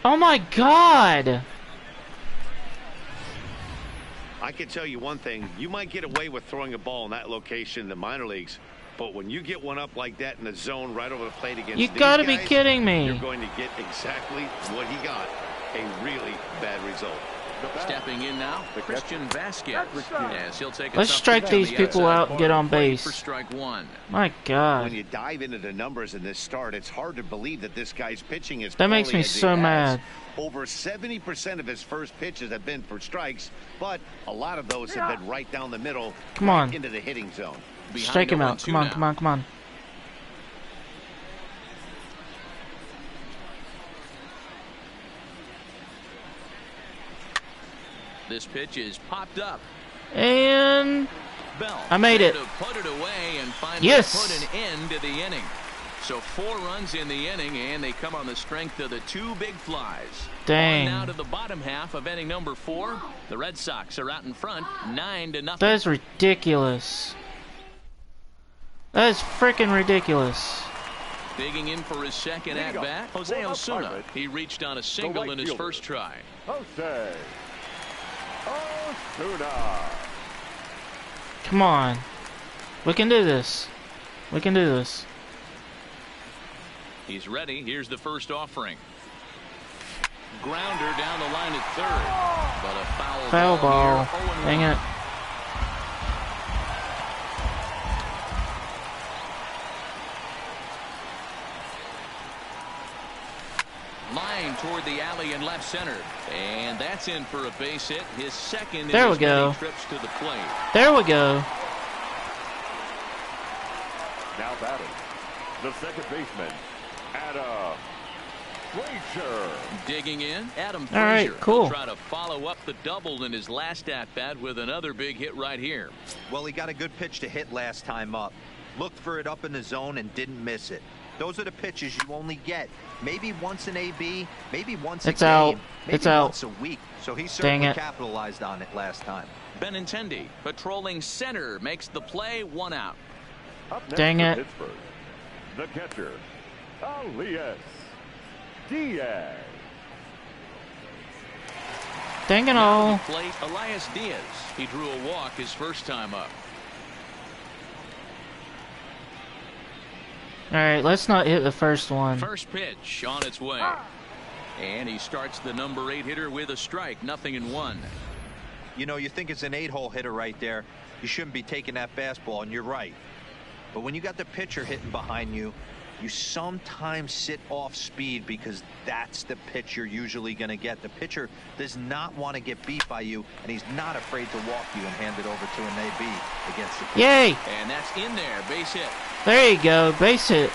Oh my god! I can tell you one thing. You might get away with throwing a ball in that location in the minor leagues, but when you get one up like that in the zone right over the plate against You these gotta be guys, kidding you're me. going to get exactly what he got. A really bad result. Stepping in now, Christian Vasquez. As he'll take a Let's tough strike pitch on these the people outside out and get corner on plate base. For strike one. My When god. you dive into the numbers in this start, it's hard to believe that this guy's pitching is That makes poorly me as he so has. mad. Over 70% of his first pitches have been for strikes, but a lot of those have been right down the middle, Come right on. into the hitting zone. Behind Strike him 0-2 out. Come on, now. come on, come on. This pitch is popped up. And Bell. I made it. To put it away and finally Yes. put an end to the inning. So 4 runs in the inning, and they come on the strength of the 2 big flies. Dang. On now to the bottom half of inning number 4. The Red Sox are out in front, 9-0. that is ridiculous. That is freaking ridiculous. Digging in for his second Leading off, at-bat, Jose Florida Osuna. Pirates. He reached on a single right in his fielder. first try. Jose Osuna. Come on. We can do this. We can do this. He's ready. Here's the first offering. Grounder down the line at third. But a Foul ball. here, 0-1. Dang it. Line toward the alley in left center. And that's in for a base hit. His second in There we his many go. trips to the plate. There we go. Now batting. The second baseman, Adam Frazier. Digging in, Adam All right, Frazier. cool. He'll try to follow up the double in his last at-bat with another big hit right here. Well, he got a good pitch to hit last time up. Looked for it up in the zone and didn't miss it. Those are the pitches you only get. Maybe once an AB, maybe once It's a out. game, maybe It's out. once a week. So he Dang certainly it. capitalized on it last time. Benintendi patrolling center makes the play, 1 out. Up next Dang for it. Pittsburgh, the catcher, Elias Diaz. Dang it Now all. to the plate, Elias Diaz. He drew a walk his first time up. Alright, let's not hit the first one. First pitch on its way. And he starts the number 8 hitter with a strike, 0-1. You know, you think it's an 8-hole hitter right there. You shouldn't be taking that fastball, and you're right. But when you got the pitcher hitting behind you, you sometimes sit off speed because that's the pitch you're usually going to get. The pitcher does not want to get beat by you, and he's not afraid to walk you and hand it over to an AB against the pitcher. Yay! And that's in there, base hit. There you go. Base hit.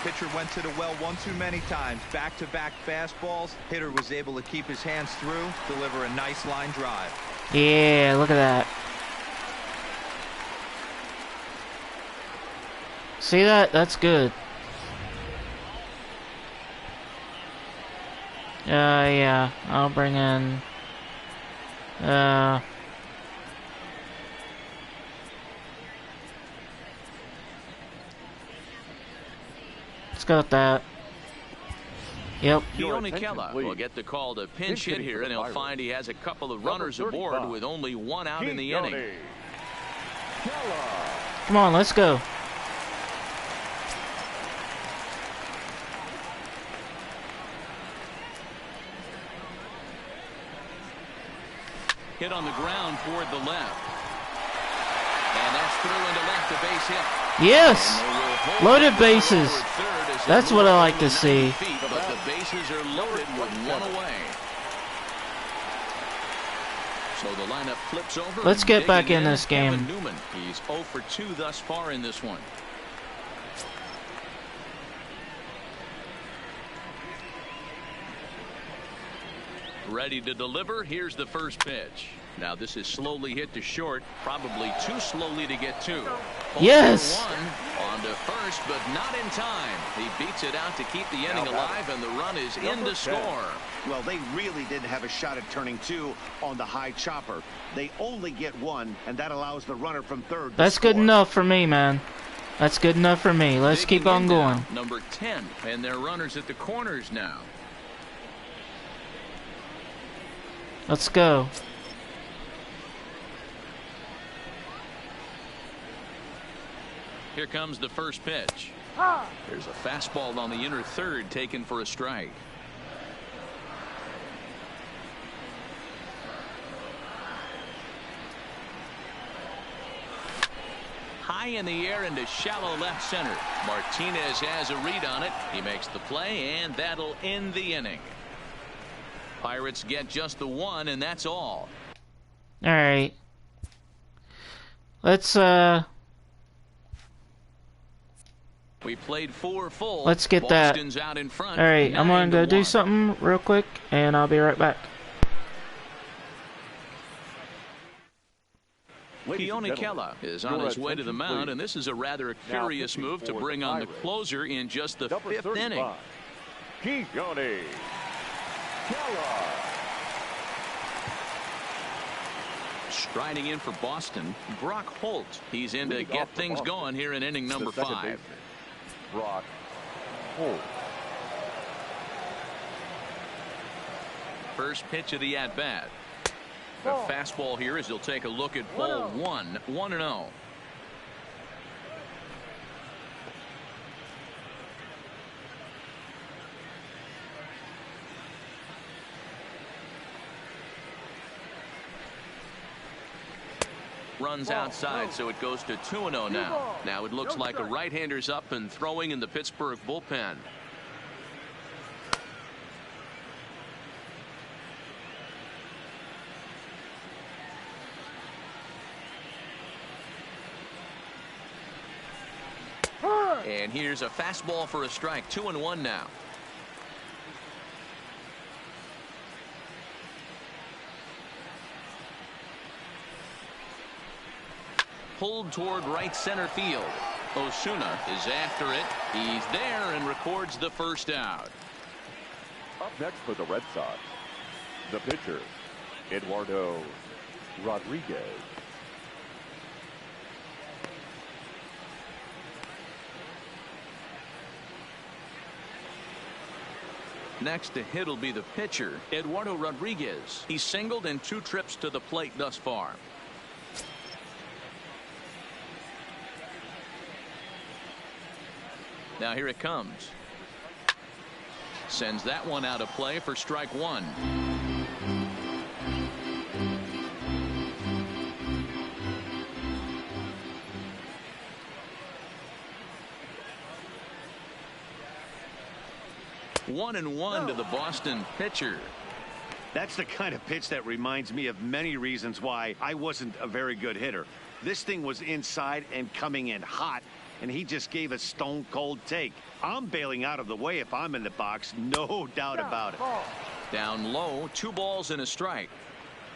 Pitcher went to the well one too many times. Back-to-back fastballs. Hitter was able to keep his hands through, deliver a nice line drive. Yeah, look at that. See that? That's good. Yeah, I'll bring in, let's go with that. Yep. Keone Kela will get the call to pinch hit here, and he'll find he has a couple of runners aboard with only one out in the inning. Come on, let's go. Hit on the ground toward the left. And that's through into left, a base hit. Yes! Loaded bases. That's what I like to see. But the bases are loaded with one away. So the lineup flips over. Let's get back in this game. Kevin Newman. He's 0 for 2 thus far in this one. Ready to deliver. Here's the first pitch. Now this is slowly hit to short, probably too slowly to get to. Yes! On to first, but not in time. He beats it out to keep the inning alive, and the run is in to score. Well, they really didn't have a shot at turning 2 on the high chopper. They only get 1, and that allows the runner from third to That's score. good enough for me, man. That's good enough for me. Let's keep on going. Number 10, and their runners at the corners now. Let's go. Here comes the first pitch. There's a fastball on the inner third taken for a strike. High in the air into shallow left center. Martinez has a read on it. He makes the play, and that'll end the inning. Pirates get just the 1, and that's all. All right. Let's We played 4 full. Let's get Boston's that. out in front. All right, I'm gonna go do 9-1. something real quick, and I'll be right back. Keone Kela is on his way to the mound, and this is a rather curious move to bring on the closer in just the 5th inning. Keone Kela. Striding in for Boston, Brock Holt. He's in to get things going here in inning number 5. Brock Holt. First pitch of the at-bat. A fastball here as he'll take a look at ball 1, 1-0. Runs outside, so it goes to 2-0 now. Now it looks like a right-hander's up and throwing in the Pittsburgh bullpen. And here's a fastball for a strike. 2-1 now. Pulled toward right center field. Osuna is after it. He's there and records the first out. Up next for the Red Sox, the pitcher, Eduardo Rodriguez. Next to hit will be the pitcher, Eduardo Rodriguez. He's singled in 2 trips to the plate thus far. Now here it comes. Sends that one out of play for strike 1. 1-1 to the Boston pitcher. That's the kind of pitch that reminds me of many reasons why I wasn't a very good hitter. This thing was inside and coming in hot, and he just gave a stone cold take. I'm bailing out of the way if I'm in the box, no doubt about it. Down low, 2 balls and a strike.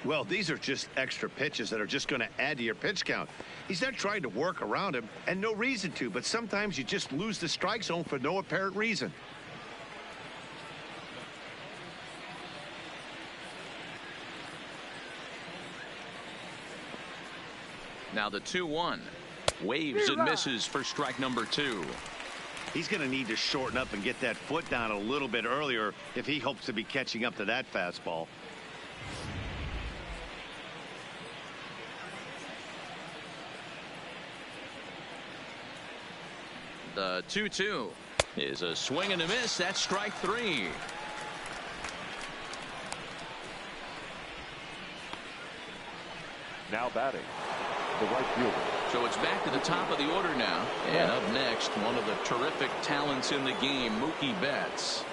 Well, these are just extra pitches that are just going to add to your pitch count. He's not trying to work around him, and no reason to, but sometimes you just lose the strike zone for no apparent reason. Now the 2-1. Waves and misses for strike number 2. He's going to need to shorten up and get that foot down a little bit earlier if he hopes to be catching up to that fastball. The 2-2 is a swing and a miss. That's strike 3. Now batting, the right fielder. So it's back to the top of the order now. And up next, one of the terrific talents in the game, Mookie Betts.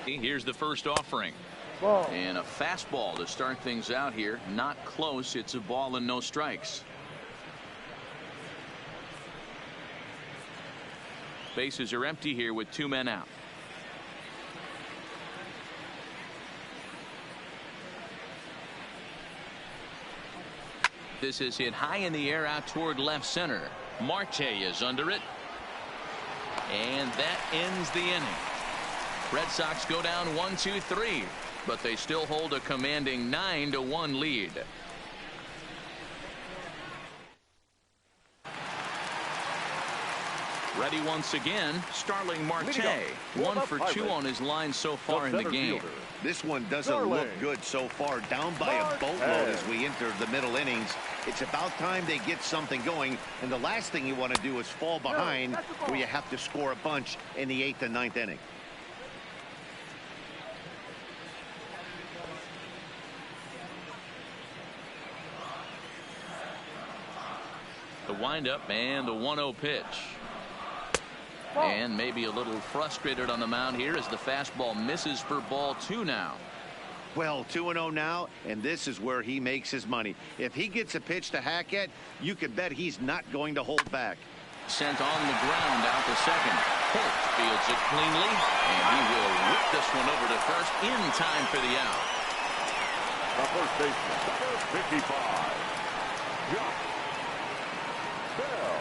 Here's the first offering. And a fastball to start things out here. Not close. It's a ball and no strikes. Bases are empty here with 2 men out. This is hit high in the air out toward left center. Marte is under it. And that ends the inning. Red Sox go down 1-2-3, but they still hold a commanding 9-1 lead. Ready once again, Starling Marte. 1 for 2 on his line so far in the game. This one doesn't look good so far. Down by a boatload as we enter the middle innings. It's about time they get something going, and the last thing you want to do is fall behind where you have to score a bunch in the 8th and 9th inning. The windup and the 1-0 pitch. And maybe a little frustrated on the mound here as the fastball misses for ball 2 now. Well, 2-0 now, and this is where he makes his money. If he gets a pitch to hack at, you can bet he's not going to hold back. Sent on the ground out to second. Holt fields it cleanly, and he will whip this one over to first in time for the out. The first baseman, number 55, Josh Bell.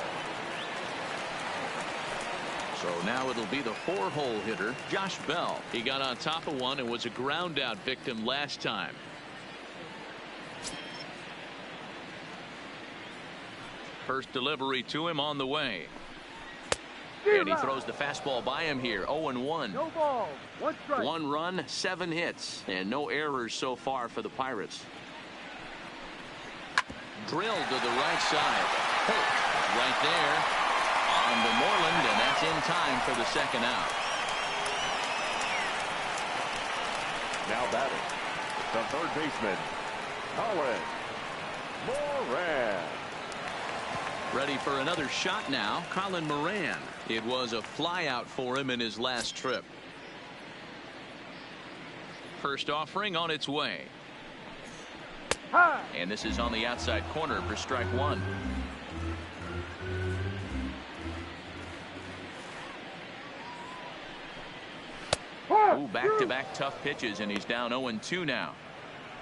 So now it'll be the 4-hole hitter, Josh Bell. He got on top of one and was a ground out victim last time. First delivery to him on the way. And he throws the fastball by him here. 0-1. No ball. 1 strike. 1 run, 7 hits, and no errors so far for the Pirates. Drilled to the right side. Holt right there on the Moreland, and that's in time for the second out. Now batting, the third baseman, Colin Moran. Ready for another shot now, Colin Moran. It was a flyout for him in his last trip. First offering on its way. And this is on the outside corner for strike 1. Ooh, back-to-back tough pitches, and he's down 0-2 now.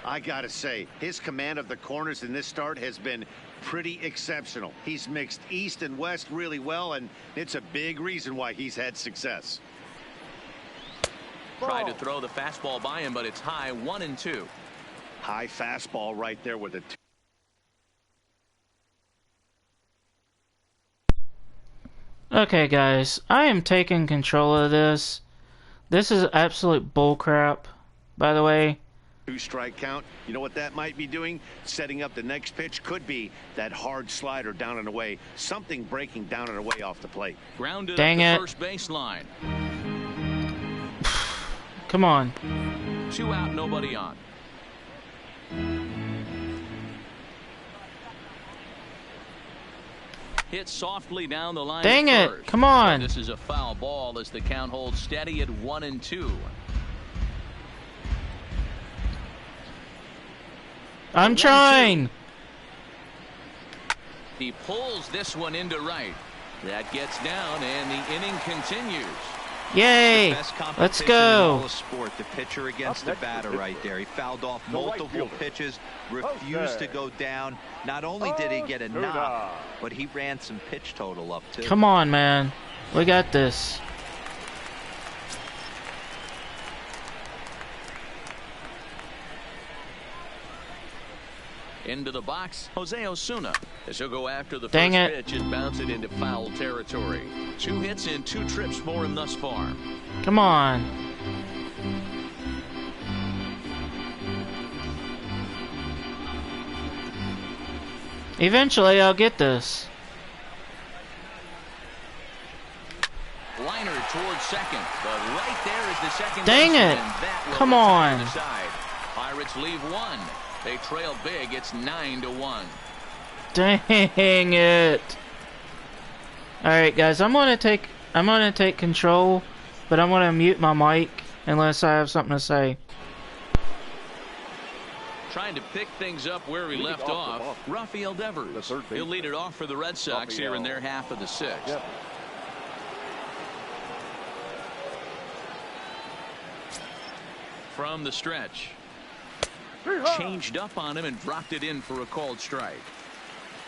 I gotta say, his command of the corners in this start has been pretty exceptional. He's mixed east and west really well, and it's a big reason why he's had success. Tried to throw the fastball by him, but it's high, 1-2. High fastball right there with a Okay, guys, I am taking control of this. This is absolute bullcrap, by the way. 2-strike count. You know what that might be doing? Setting up the next pitch. Could be that hard slider down and away. Something breaking down and away off the plate. Grounded Dang up it. the first baseline. Come on. 2 out, nobody on. Hit softly down the line. Dang it. First. Come on. So this is a foul ball as the count holds steady at 1-2. I'm trying. He pulls this one into right. That gets down, and the inning continues. Yay. Best Let's competition in all go. of sport. The pitcher against the batter right there. He fouled off multiple pitches, refused to go down. Not only did he get a knock, but he ran some pitch total up too. Come on, man. We got this. Into the box, Jose Osuna. As he'll go after the Dang first it. pitch and bounce it into foul territory. 2 hits and 2 trips for him thus far. Come on. Eventually, I'll get this. Liner towards second, but right there is the second. Dang baseman, it. and that will Come retire on. the side. Pirates leave 1. They trail big. It's 9-1. Dang it. Alright guys, I'm gonna take control, but I'm gonna mute my mic unless I have something to say. Trying to pick things up where he left off. Rafael Devers. He'll lead it off for the Red Sox here in their half of the 6th. Yep. From the stretch. Changed up on him and dropped it in for a called strike.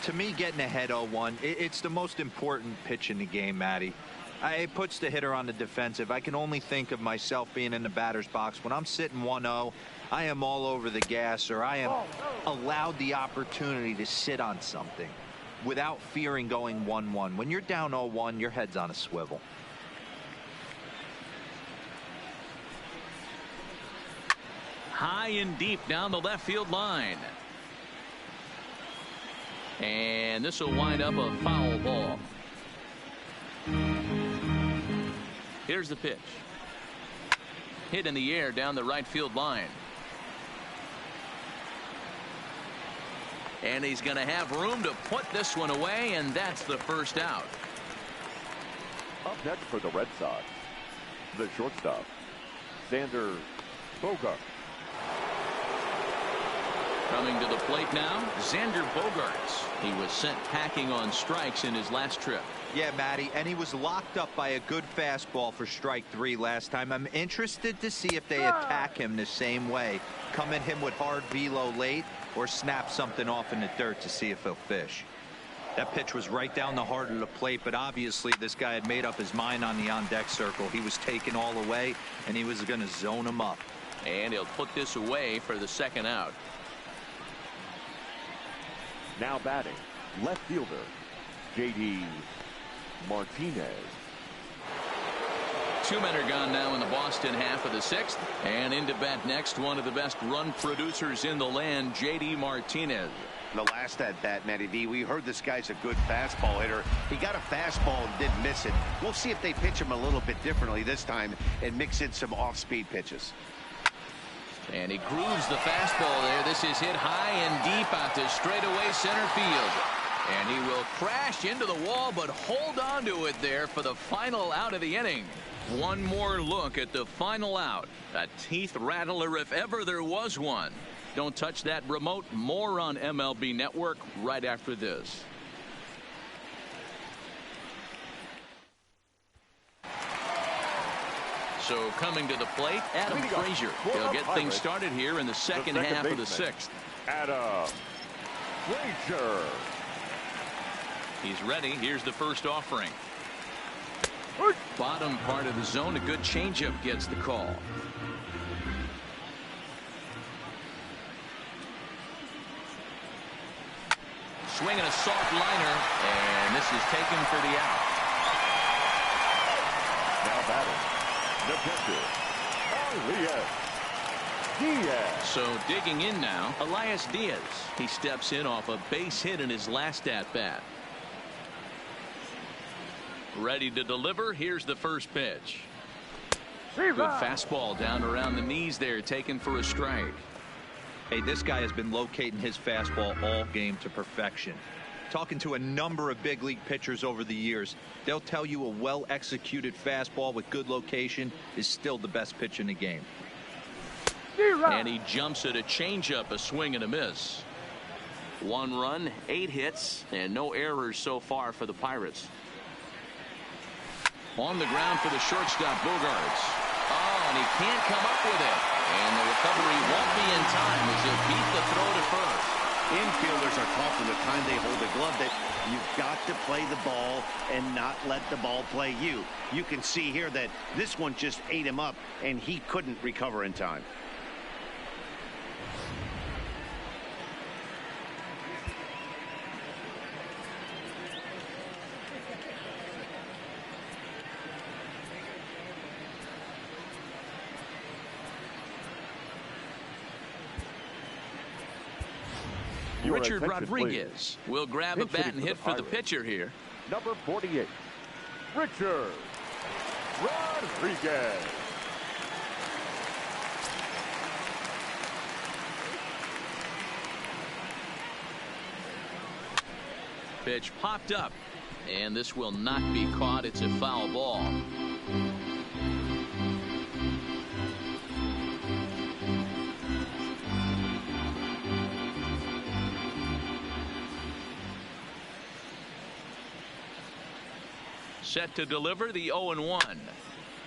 To me, getting ahead 0-1, it's the most important pitch in the game, Matty. It puts the hitter on the defensive. I can only think of myself being in the batter's box. When I'm sitting 1-0, I am all over the gas, or I am allowed the opportunity to sit on something without fearing going 1-1. When you're down 0-1, your head's on a swivel. High and deep down the left field line. And this will wind up a foul ball. Here's the pitch. Hit in the air down the right field line. And he's going to have room to put this one away, and that's the first out. Up next for the Red Sox, the shortstop, Xander Bogaerts. Coming to the plate now, Xander Bogaerts. He was sent packing on strikes in his last trip. Yeah, Matty, and he was locked up by a good fastball for strike 3 last time. I'm interested to see if they attack him the same way. Come at him with hard velo late or snap something off in the dirt to see if he'll fish. That pitch was right down the heart of the plate, but obviously this guy had made up his mind on the on-deck circle. He was taken all away, and he was going to zone him up. And he'll put this away for the second out. Now batting, left fielder, J.D. Martinez. 2 men are gone now in the Boston half of the 6th. And into bat next, one of the best run producers in the land, J.D. Martinez. The last at bat, Matty V, we heard this guy's a good fastball hitter. He got a fastball and didn't miss it. We'll see if they pitch him a little bit differently this time and mix in some off-speed pitches. And he grooves the fastball there. This is hit high and deep out to straightaway center field. And he will crash into the wall, but hold on to it there for the final out of the inning. One more look at the final out. A teeth rattler if ever there was one. Don't touch that remote. More on MLB Network right after this. So coming to the plate, Adam Frazier. He'll get things started here in the second half of the 6th. Adam Frazier. He's ready. Here's the first offering. Bottom part of the zone. A good changeup gets the call. Swinging a soft liner, and this is taken for the out. Now batting, the pitcher, Elias Diaz. So digging in now, Elias Diaz. He steps in off a base hit in his last at-bat. Ready to deliver. Here's the first pitch. Good fastball down around the knees there, taken for a strike. Hey, this guy has been locating his fastball all game to perfection. Talking to a number of big league pitchers over the years, they'll tell you a well-executed fastball with good location is still the best pitch in the game. And he jumps at a changeup, a swing and a miss. 1 run, 8 hits, and no errors so far for the Pirates. On the ground for the shortstop, Bogaerts. Oh, and he can't come up with it. And the recovery won't be in time as he'll beat the throw to first. Infielders are taught from the time they hold the glove that you've got to play the ball and not let the ball play you. You can see here that this one just ate him up, and he couldn't recover in time. Your Richard attention, Rodriguez will grab a bat and hit for the pitcher here. Number 48, Richard Rodriguez. Pitch popped up, and this will not be caught. It's a foul ball. Set to deliver the 0-1.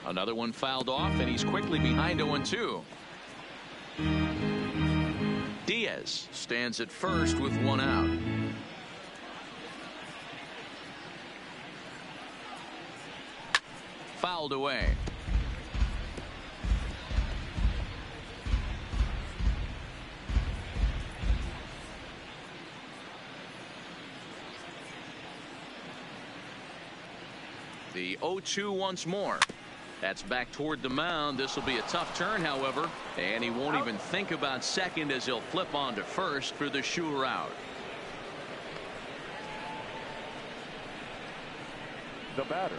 Another one fouled off, and he's quickly behind 0-2. Diaz stands at first with one out. Fouled away. The 0-2 once more. That's back toward the mound. This will be a tough turn, however, and he won't even think about second as he'll flip on to first for the sure out. The batter,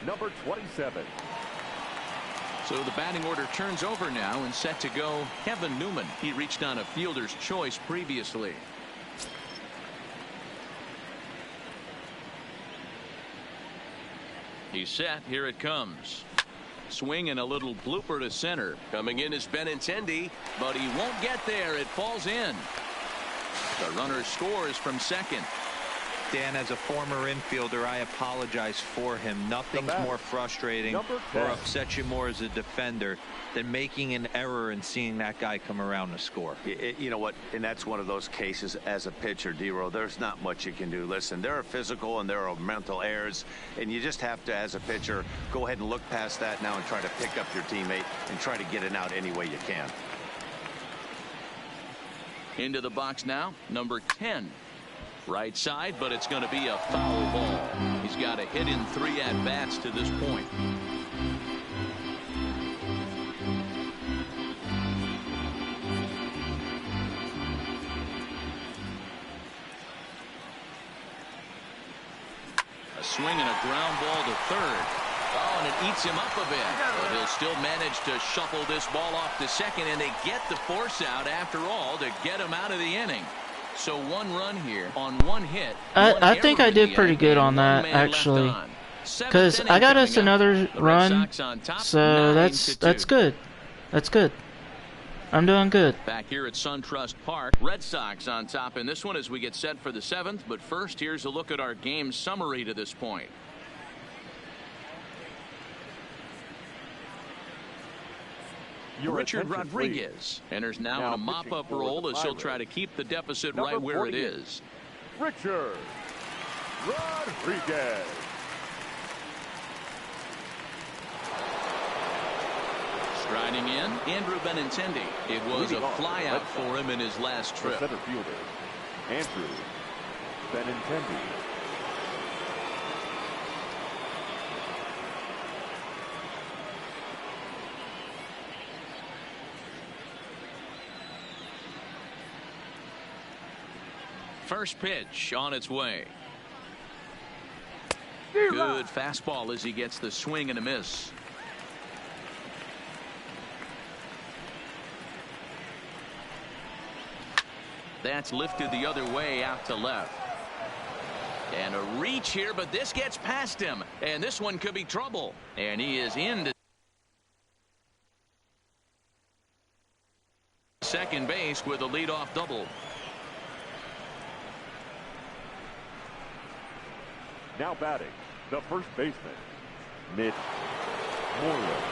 number 27. So the batting order turns over now, and set to go Kevin Newman. He reached on a fielder's choice previously. He's set. Here it comes. Swing and a little blooper to center. Coming in is Benintendi, but he won't get there. It falls in. The runner scores from second. Dan, as a former infielder, I apologize for him. Nothing's more frustrating or upsets you more as a defender than making an error and seeing that guy come around to score. You know what? And that's one of those cases as a pitcher, D-Row. There's not much you can do. Listen, there are physical and there are mental errors, and you just have to, as a pitcher, go ahead and look past that now and try to pick up your teammate and try to get it out any way you can. Into the box now, number 10. Right side, but it's going to be a foul ball. He's got a hit in 3 at-bats to this point. A swing and a ground ball to third. Oh, and it eats him up a bit. But he'll still manage to shuffle this ball off to second, and they get the force out after all to get him out of the inning. So 1 run here on 1 hit. I think I did pretty good on that, actually, because I got us another run, so that's good. That's good. I'm doing good. Back here at SunTrust Park, Red Sox on top in this one as we get set for the 7th. But first, here's a look at our game summary to this point. Richard Rodriguez enters now in a mop-up role as he'll try to keep the deficit right where it is. Richard Rodriguez. Striding in, Andrew Benintendi. It was a flyout for him in his last trip. Center fielder, Andrew Benintendi. First pitch on its way. Good fastball as he gets the swing and a miss. That's lifted the other way out to left. And a reach here, but this gets past him. And this one could be trouble. And he is into second base with a leadoff double. Now batting, the first baseman, Mitch Moreland.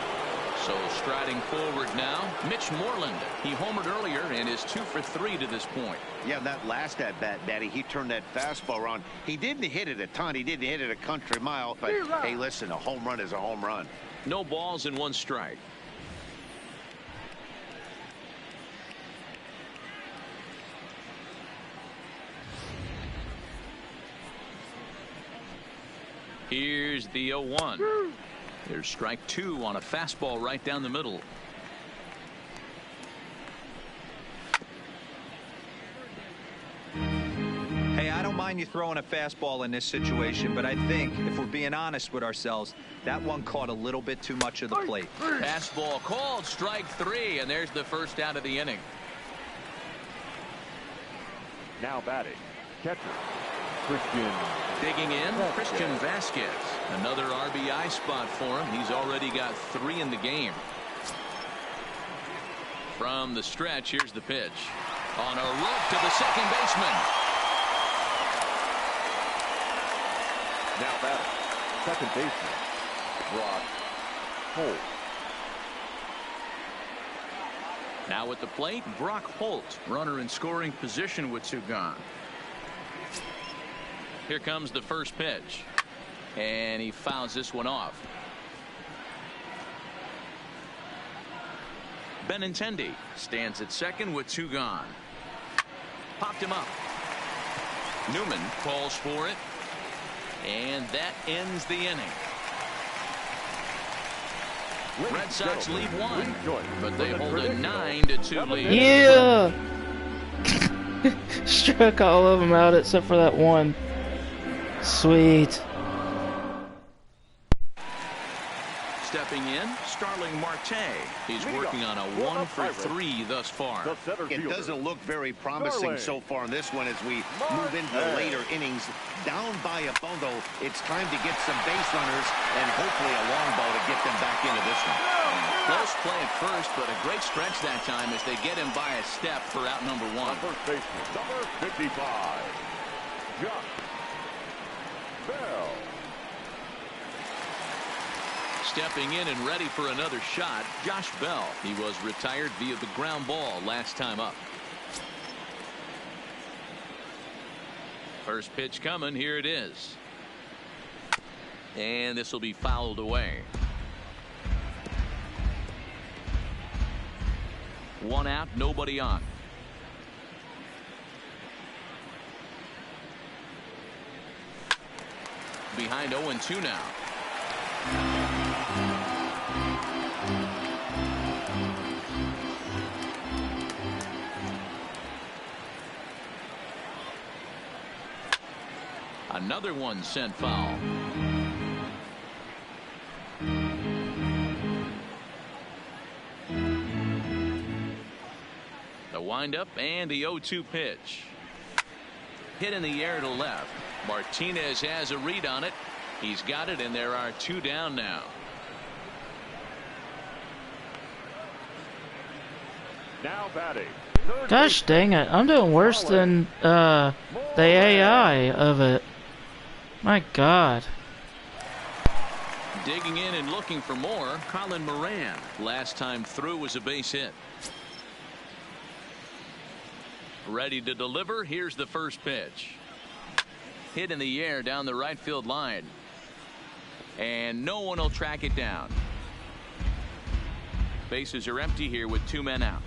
So striding forward now, Mitch Moreland. He homered earlier and is 2 for 3 to this point. Yeah, that last at-bat, Daddy, he turned that fastball around. He didn't hit it a ton. He didn't hit it a country mile. But, hey, listen, a home run is a home run. No balls and 1 strike. Here's the 0-1. There's strike 2 on a fastball right down the middle. mind you throwing a fastball in this situation, but I think if we're being honest with ourselves, that one caught a little bit too much of the plate. Fastball called, strike 3, and there's the first out of the inning. Now batting, catcher, Christian. Digging in, Christian Vasquez. Another RBI spot for him. He's already got 3 in the game. From the stretch, here's the pitch. On a rope to the second baseman. Now batting, second baseman, Brock Holt. Now at the plate, Brock Holt, runner in scoring position with 2 gone. Here comes the first pitch, and he fouls this one off. Benintendi stands at second with 2 gone. Popped him up. Newman calls for it, and that ends the inning. Red Sox lead 1, but they hold a 9-2 lead. Yeah! Struck all of them out except for that one. Sweet. Stepping in, Starling Marte. He's working on a 1 for 3 thus far. It doesn't look very promising so far in this one as we move into the later innings. Down by a bundle, it's time to get some base runners and hopefully a long ball to get them back into this one. Close play at first, but a great stretch that time as they get him by a step for out number 1. First baseman, number 55, Josh Bell. Stepping in and ready for another shot, Josh Bell. He was retired via the ground ball last time up. First pitch coming. Here it is. And this will be fouled away. 1 out, nobody on. Behind 0-2 now. Another one sent foul. The windup and the 0-2 pitch. Hit in the air to left. Martinez has a read on it. He's got it, and there are 2 down now. Now batting. Gosh dang it, I'm doing worse than the AI of it. My God. Digging in and looking for more, Colin Moran. Last time through was a base hit. Ready to deliver. Here's the first pitch. Hit in the air down the right field line. And no one will track it down. Bases are empty here with 2 men out.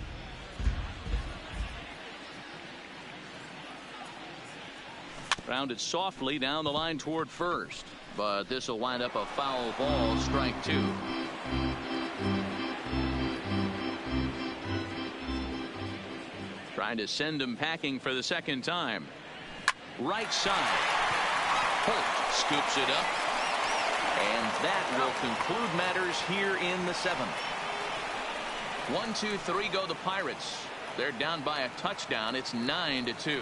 Rounded softly down the line toward first, but this will wind up a foul ball, strike 2. Trying to send him packing for the second time. Right side. Holt scoops it up, and that will conclude matters here in the 7th. 1, 2, 3 go the Pirates. They're down by a touchdown. It's 9-2.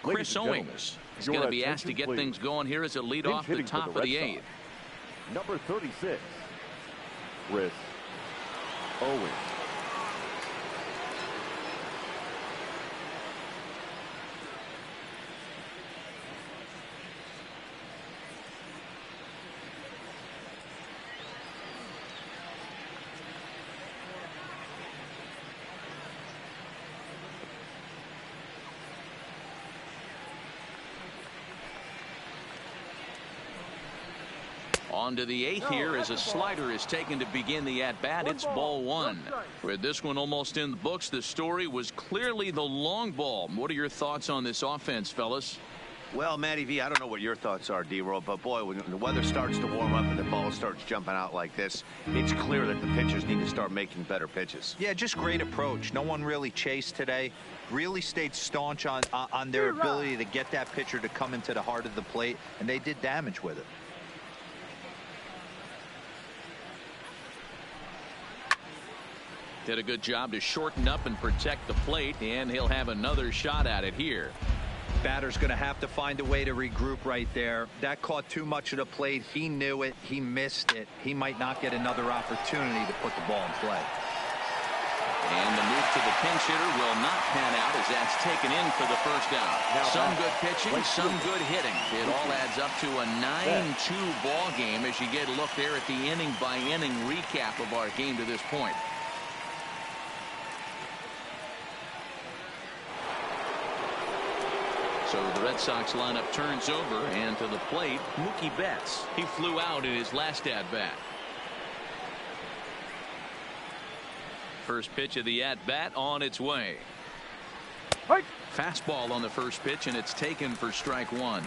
Chris Owings is going to be asked to get things going here as a lead off the top of the 8th. Number 36, Chris Owings. On to the 8th here as a slider is taken to begin the at-bat. It's ball 1. With this one almost in the books, the story was clearly the long ball. What are your thoughts on this offense, fellas? Well, Matty V, I don't know what your thoughts are, D-Roll, but boy, when the weather starts to warm up and the ball starts jumping out like this, it's clear that the pitchers need to start making better pitches. Yeah, just great approach. No one really chased today. Really stayed staunch on their ability to get that pitcher to come into the heart of the plate, and they did damage with it. Did a good job to shorten up and protect the plate, and he'll have another shot at it here. Batter's going to have to find a way to regroup right there. That caught too much of the plate. He knew it. He missed it. He might not get another opportunity to put the ball in play. And the move to the pinch hitter will not pan out as that's taken in for the first out. Some good pitching, some good hitting. It all adds up to a 9-2 ball game as you get a look there at the inning-by-inning recap of our game to this point. So the Red Sox lineup turns over, and to the plate, Mookie Betts. He flew out in his last at-bat. First pitch of the at-bat on its way. Fastball on the first pitch, and it's taken for strike one.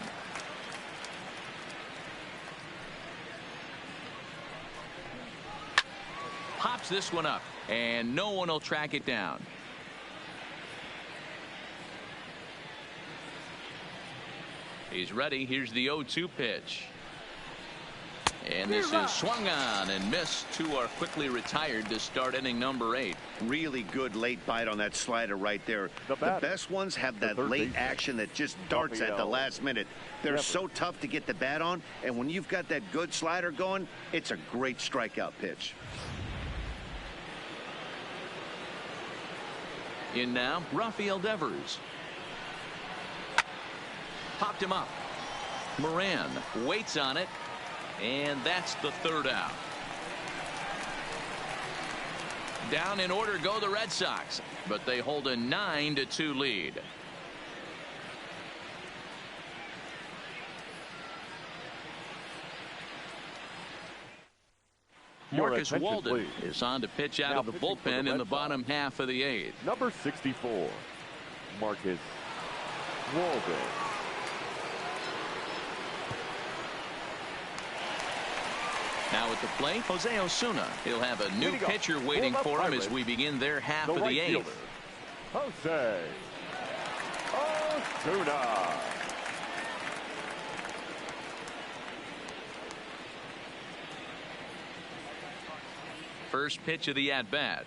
Pops this one up, and no one will track it down. He's ready. Here's the 0-2 pitch. And this is swung on and missed. Two are quickly retired to start inning number 8. Really good late bite on that slider right there. The best ones have that late action that just darts at the last minute. They're so tough to get the bat on, and when you've got that good slider going, it's a great strikeout pitch. In now, Rafael Devers. Popped him up. Moran waits on it, and that's the third out. Down in order go the Red Sox, but they hold a 9-2 lead. Marcus Walden is on to pitch out of the bullpen in the bottom half of the 8th. Number 64, Marcus Walden. Now at the plate, Jose Osuna. He'll have a new pitcher waiting for him as we begin their half of the 8th. Jose Osuna. First pitch of the at-bat.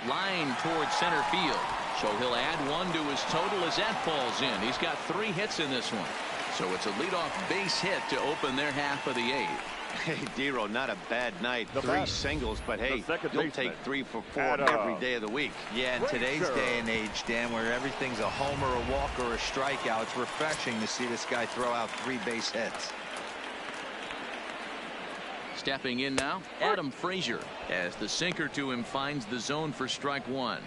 Line towards center field. So he'll add one to his total as that falls in. He's got 3 hits in this one. So it's a leadoff base hit to open their half of the 8th. Hey, Dero, not a bad night. 3 singles, but hey, you'll take 3 for 4 every day of the week. Yeah, in today's day and age, Dan, where everything's a homer, a walk, or a strikeout, it's refreshing to see this guy throw out 3 base hits. Stepping in now, Adam Frazier, as the sinker to him finds the zone for strike one.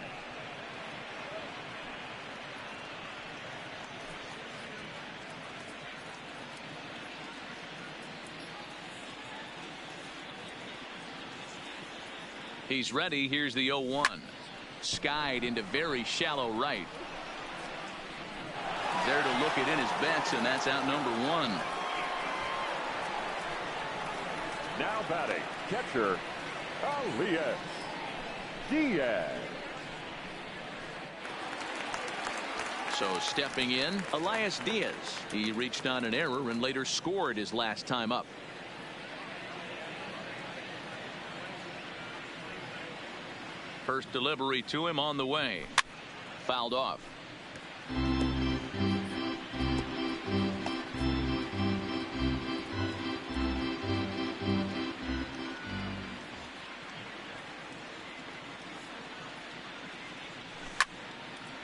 He's ready. Here's the 0-1. Skied into very shallow right. There to look it in his bets, and that's out number 1. Now batting, catcher, Elias Diaz. So stepping in, Elias Diaz. He reached on an error and later scored his last time up. First delivery to him on the way. Fouled off.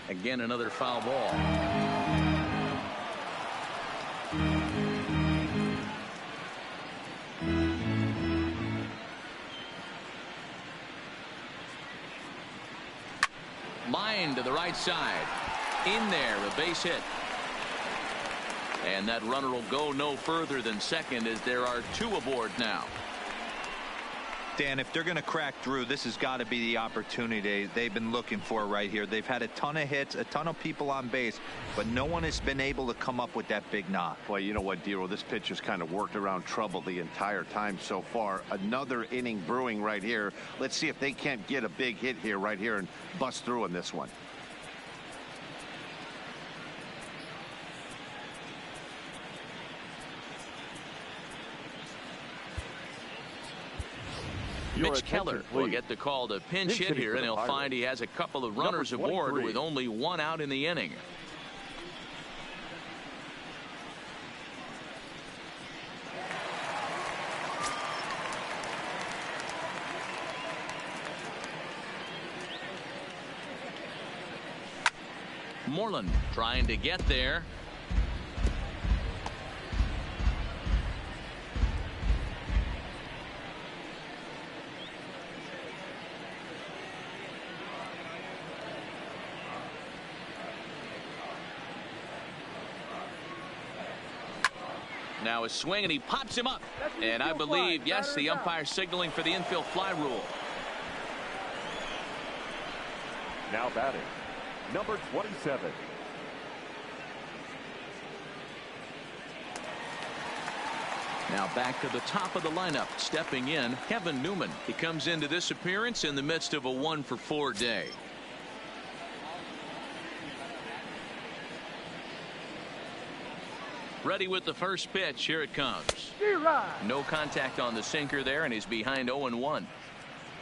Again, another foul ball. Line to the right side. In there, a base hit. And that runner will go no further than second as there are 2 aboard now. Dan, if they're going to crack through, this has got to be the opportunity they've been looking for right here. They've had a ton of hits, a ton of people on base, but no one has been able to come up with that big knock. Boy, you know what, Dero, this pitch has kind of worked around trouble the entire time so far. Another inning brewing right here. Let's see if they can't get a big hit here right here and bust through in this one. Mitch Keller will get the call to pinch hit here, and he'll find he has a couple of runners aboard with only one out in the inning. Moreland trying to get there. Now a swing, and he pops him up. And I believe, yes, the umpire signaling for the infield fly rule. Now batting, number 27. Now back to the top of the lineup, stepping in, Kevin Newman. He comes into this appearance in the midst of a 1-for-4 day. Ready with the first pitch. Here it comes. No contact on the sinker there, and he's behind 0-1.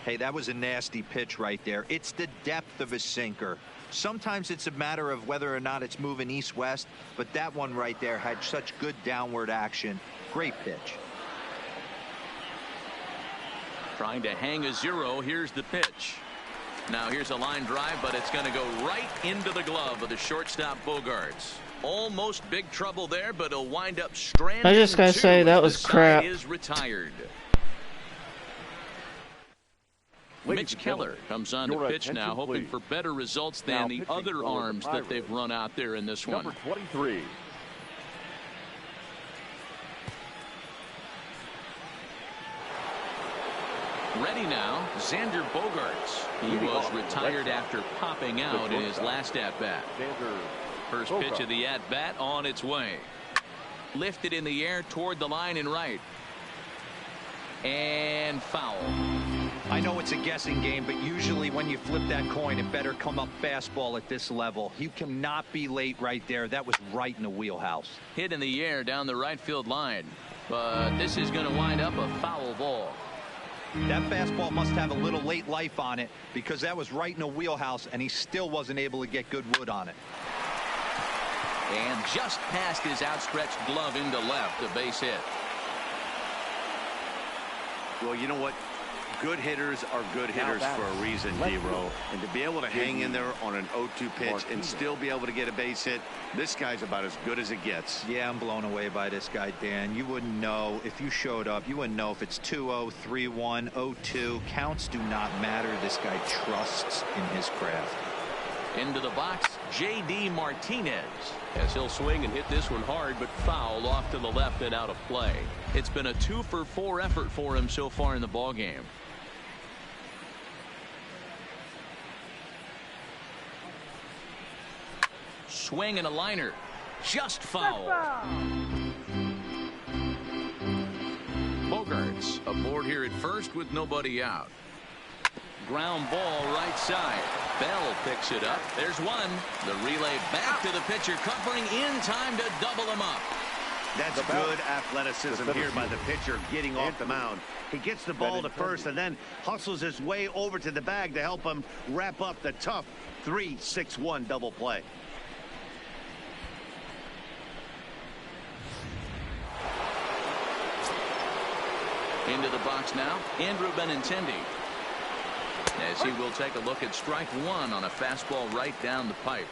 Hey, that was a nasty pitch right there. It's the depth of a sinker. Sometimes it's a matter of whether or not it's moving east-west, but that one right there had such good downward action. Great pitch. Trying to hang a zero. Here's the pitch. Now here's a line drive, but it's going to go right into the glove of the shortstop Bogaerts. Almost big trouble there, but he'll wind up stranded. I just gotta say that was crap. Is retired. Mitch Keller comes on to pitch now, hoping for better results than the other arms that they've run out there in this one. Number 23. Ready now, Xander Bogaerts. He was retired after popping out in his last at-bat. First pitch of the at-bat on its way. Lifted in the air toward the line and right. And foul. I know it's a guessing game, but usually when you flip that coin, it better come up fastball at this level. You cannot be late right there. That was right in the wheelhouse. Hit in the air down the right field line. But this is going to wind up a foul ball. That fastball must have a little late life on it, because that was right in the wheelhouse, and he still wasn't able to get good wood on it. And just past his outstretched glove into left, a base hit. Well, you know what? Good hitters are good hitters for a reason, D-Row. And to be able to hang in there on an 0-2 pitch and still be able to get a base hit, this guy's about as good as it gets. Yeah, I'm blown away by this guy, Dan. You wouldn't know if you showed up. You wouldn't know if it's 2-0, 3-1, 0-2. Counts do not matter. This guy trusts in his craft. Into the box, J.D. Martinez, as he'll swing and hit this one hard, but foul off to the left and out of play. It's been a 2-for-4 effort for him so far in the ballgame. Swing and a liner, just foul. Bogaerts aboard here at first with nobody out. Ground ball right side. Bell picks it up. There's one. The relay back to the pitcher, covering in time to double him up. That's good athleticism here by the pitcher getting off the mound. He gets the ball to first and then hustles his way over to the bag to help him wrap up the tough 3-6-1 double play. Into the box now, Andrew Benintendi, as he will take a look at strike one on a fastball right down the pipe.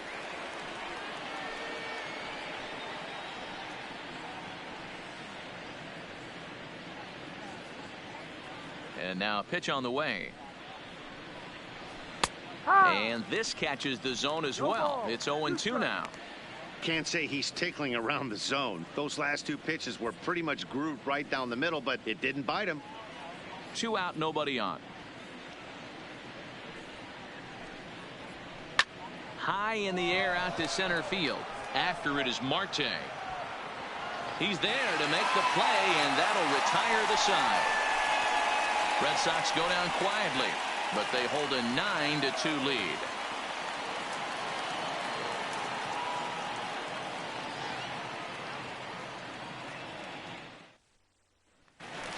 And now a pitch on the way. And this catches the zone as well. It's 0-2 now. Can't say he's tickling around the zone. Those last two pitches were pretty much grooved right down the middle, but it didn't bite him. 2 out, nobody on. High in the air out to center field. After it is Marte. He's there to make the play, and that'll retire the side. Red Sox go down quietly, but they hold a 9-2 lead.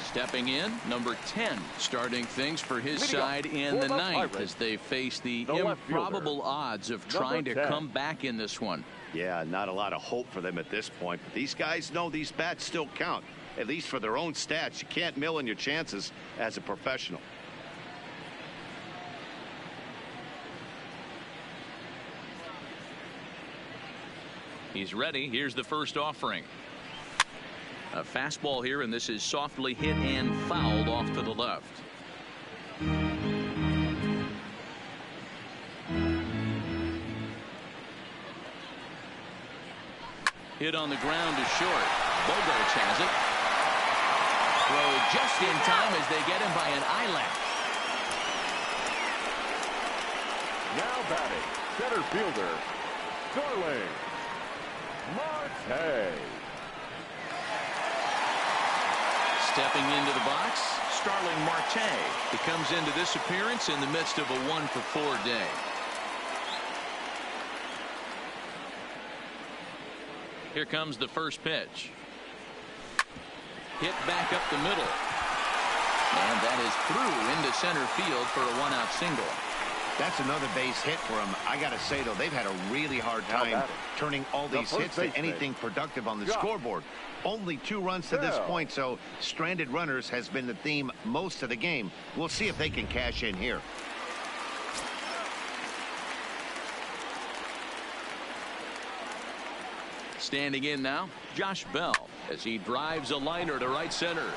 Stepping in, number 10, starting things for his side in the ninth as they face the improbable odds of trying to come back in this one. Yeah, not a lot of hope for them at this point, but these guys know these bats still count, at least for their own stats. You can't mill in your chances as a professional. He's ready. Here's the first offering. A fastball here, and this is softly hit and fouled off to the left. Hit on the ground to short. Bogarts has it. Throw just in time as they get him by an eyelash. Now batting, center fielder, Starling Marte. Stepping into the box, Starling Marte. He comes into this appearance in the midst of a 1-for-4 day. Here comes the first pitch. Hit back up the middle. And that is through into center field for a 1-out single. That's another base hit for them. I got to say, though, they've had a really hard time turning all these hits to anything productive on the scoreboard. Only 2 runs to this point, so stranded runners has been the theme most of the game. We'll see if they can cash in here. Standing in now, Josh Bell, as he drives a liner to right center.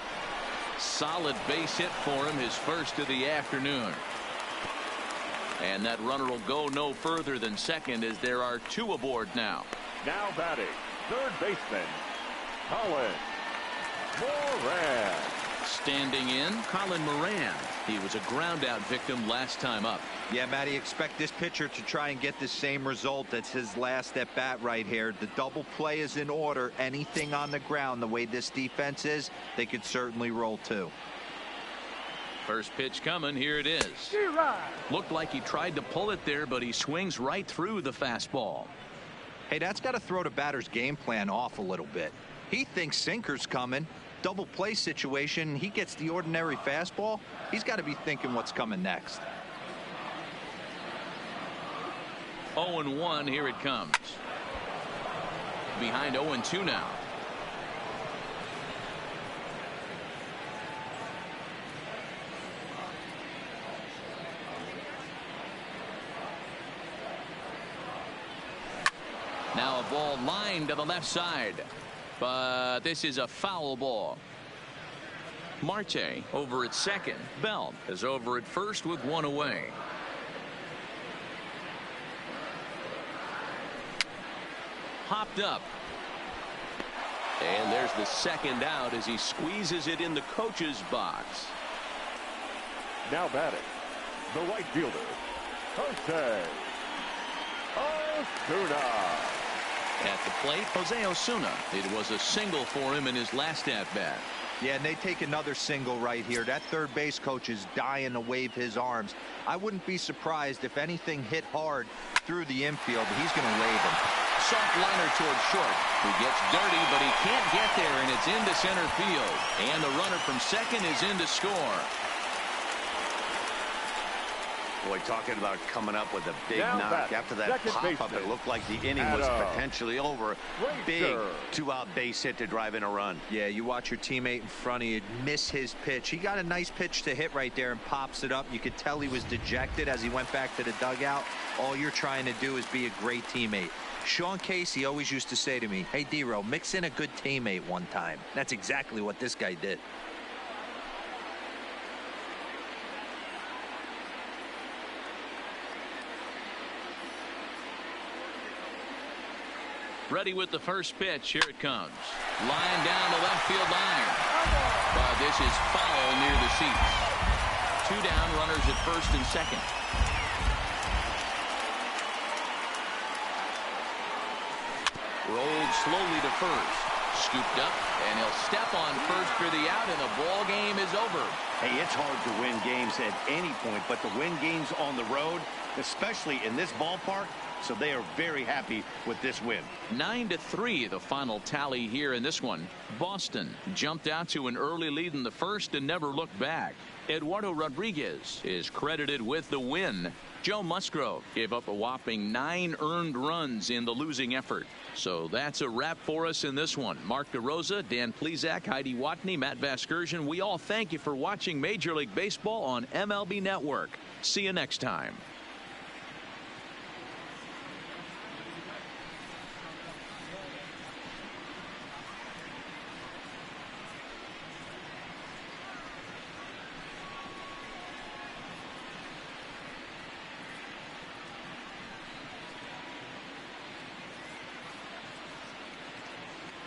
Solid base hit for him, his first of the afternoon. And that runner will go no further than second as there are 2 aboard now. Now batting, third baseman, Colin Moran. Standing in, Colin Moran. He was a ground out victim last time up. Yeah, Matty, expect this pitcher to try and get the same result. That's his last at bat right here. The double play is in order. Anything on the ground, the way this defense is, they could certainly roll too. First pitch coming. Here it is. Looked like he tried to pull it there, but he swings right through the fastball. Hey, that's got to throw the batter's game plan off a little bit. He thinks sinker's coming. Double play situation. He gets the ordinary fastball. He's got to be thinking what's coming next. 0-1. Here it comes. Behind 0-2 now. Now a ball lined to the left side, but this is a foul ball. Marte over at second. Bell is over at first with 1 away. Hopped up. And there's the second out as he squeezes it in the coach's box. Now batting, the right fielder, Jose Osuna. At the plate, Jose Osuna. It was a single for him in his last at-bat. Yeah, and they take another single right here. That third base coach is dying to wave his arms. I wouldn't be surprised if anything hit hard through the infield. He's going to wave him. Soft liner toward short. He gets dirty, but he can't get there, and it's into center field. And the runner from second is in to score. Boy, talking about coming up with a big knock. After that pop-up, it looked like the inning was potentially over. Big 2-out base hit to drive in a run. Yeah, you watch your teammate in front of you miss his pitch. He got a nice pitch to hit right there and pops it up. You could tell he was dejected as he went back to the dugout. All you're trying to do is be a great teammate. Sean Casey always used to say to me, hey, D-Row, mix in a good teammate one time. That's exactly what this guy did. Ready with the first pitch. Here it comes. Line down the left field line. But this is foul near the seats. 2 down, runners at first and second. Rolled slowly to first. Scooped up, and he'll step on first for the out, and the ball game is over. Hey, it's hard to win games at any point, but to win games on the road, especially in this ballpark, so they are very happy with this win. 9-3, the final tally here in this one. Boston jumped out to an early lead in the first and never looked back. Eduardo Rodriguez is credited with the win. Joe Musgrove gave up a whopping 9 earned runs in the losing effort. So that's a wrap for us in this one. Mark DeRosa, Dan Plesac, Heidi Watney, Matt Vasgersian. We all thank you for watching Major League Baseball on MLB Network. See you next time.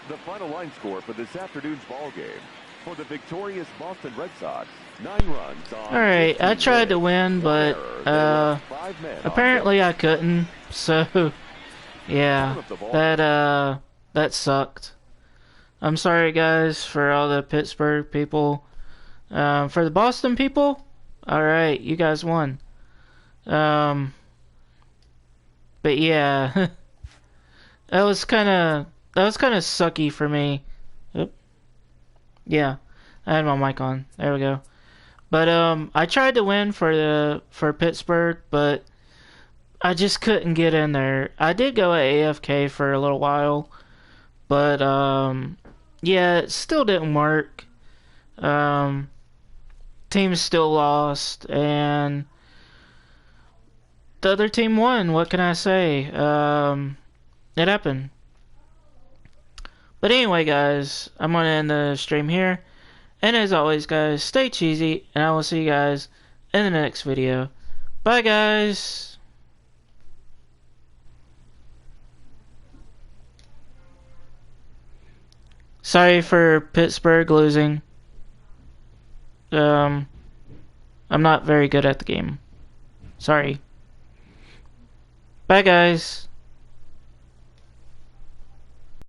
The final line score for this afternoon's ball game. For the victorious Boston Red Sox, 9 runs on. Alright, I tried to win, but apparently I couldn't. So yeah, that sucked. I'm sorry guys for all the Pittsburgh people. For the Boston people, alright, you guys won. But yeah, that was kind of sucky for me. Oop. Yeah, I had my mic on. There we go. But I tried to win for Pittsburgh, but I just couldn't get in there. I did go at AFK for a little while, but yeah, it still didn't work. Team still lost, and the other team won. What can I say? It happened. But anyway, guys, I'm going to end the stream here. And as always, guys, stay cheesy, and I will see you guys in the next video. Bye, guys. Sorry for Pittsburgh losing. I'm not very good at the game. Sorry. Bye, guys.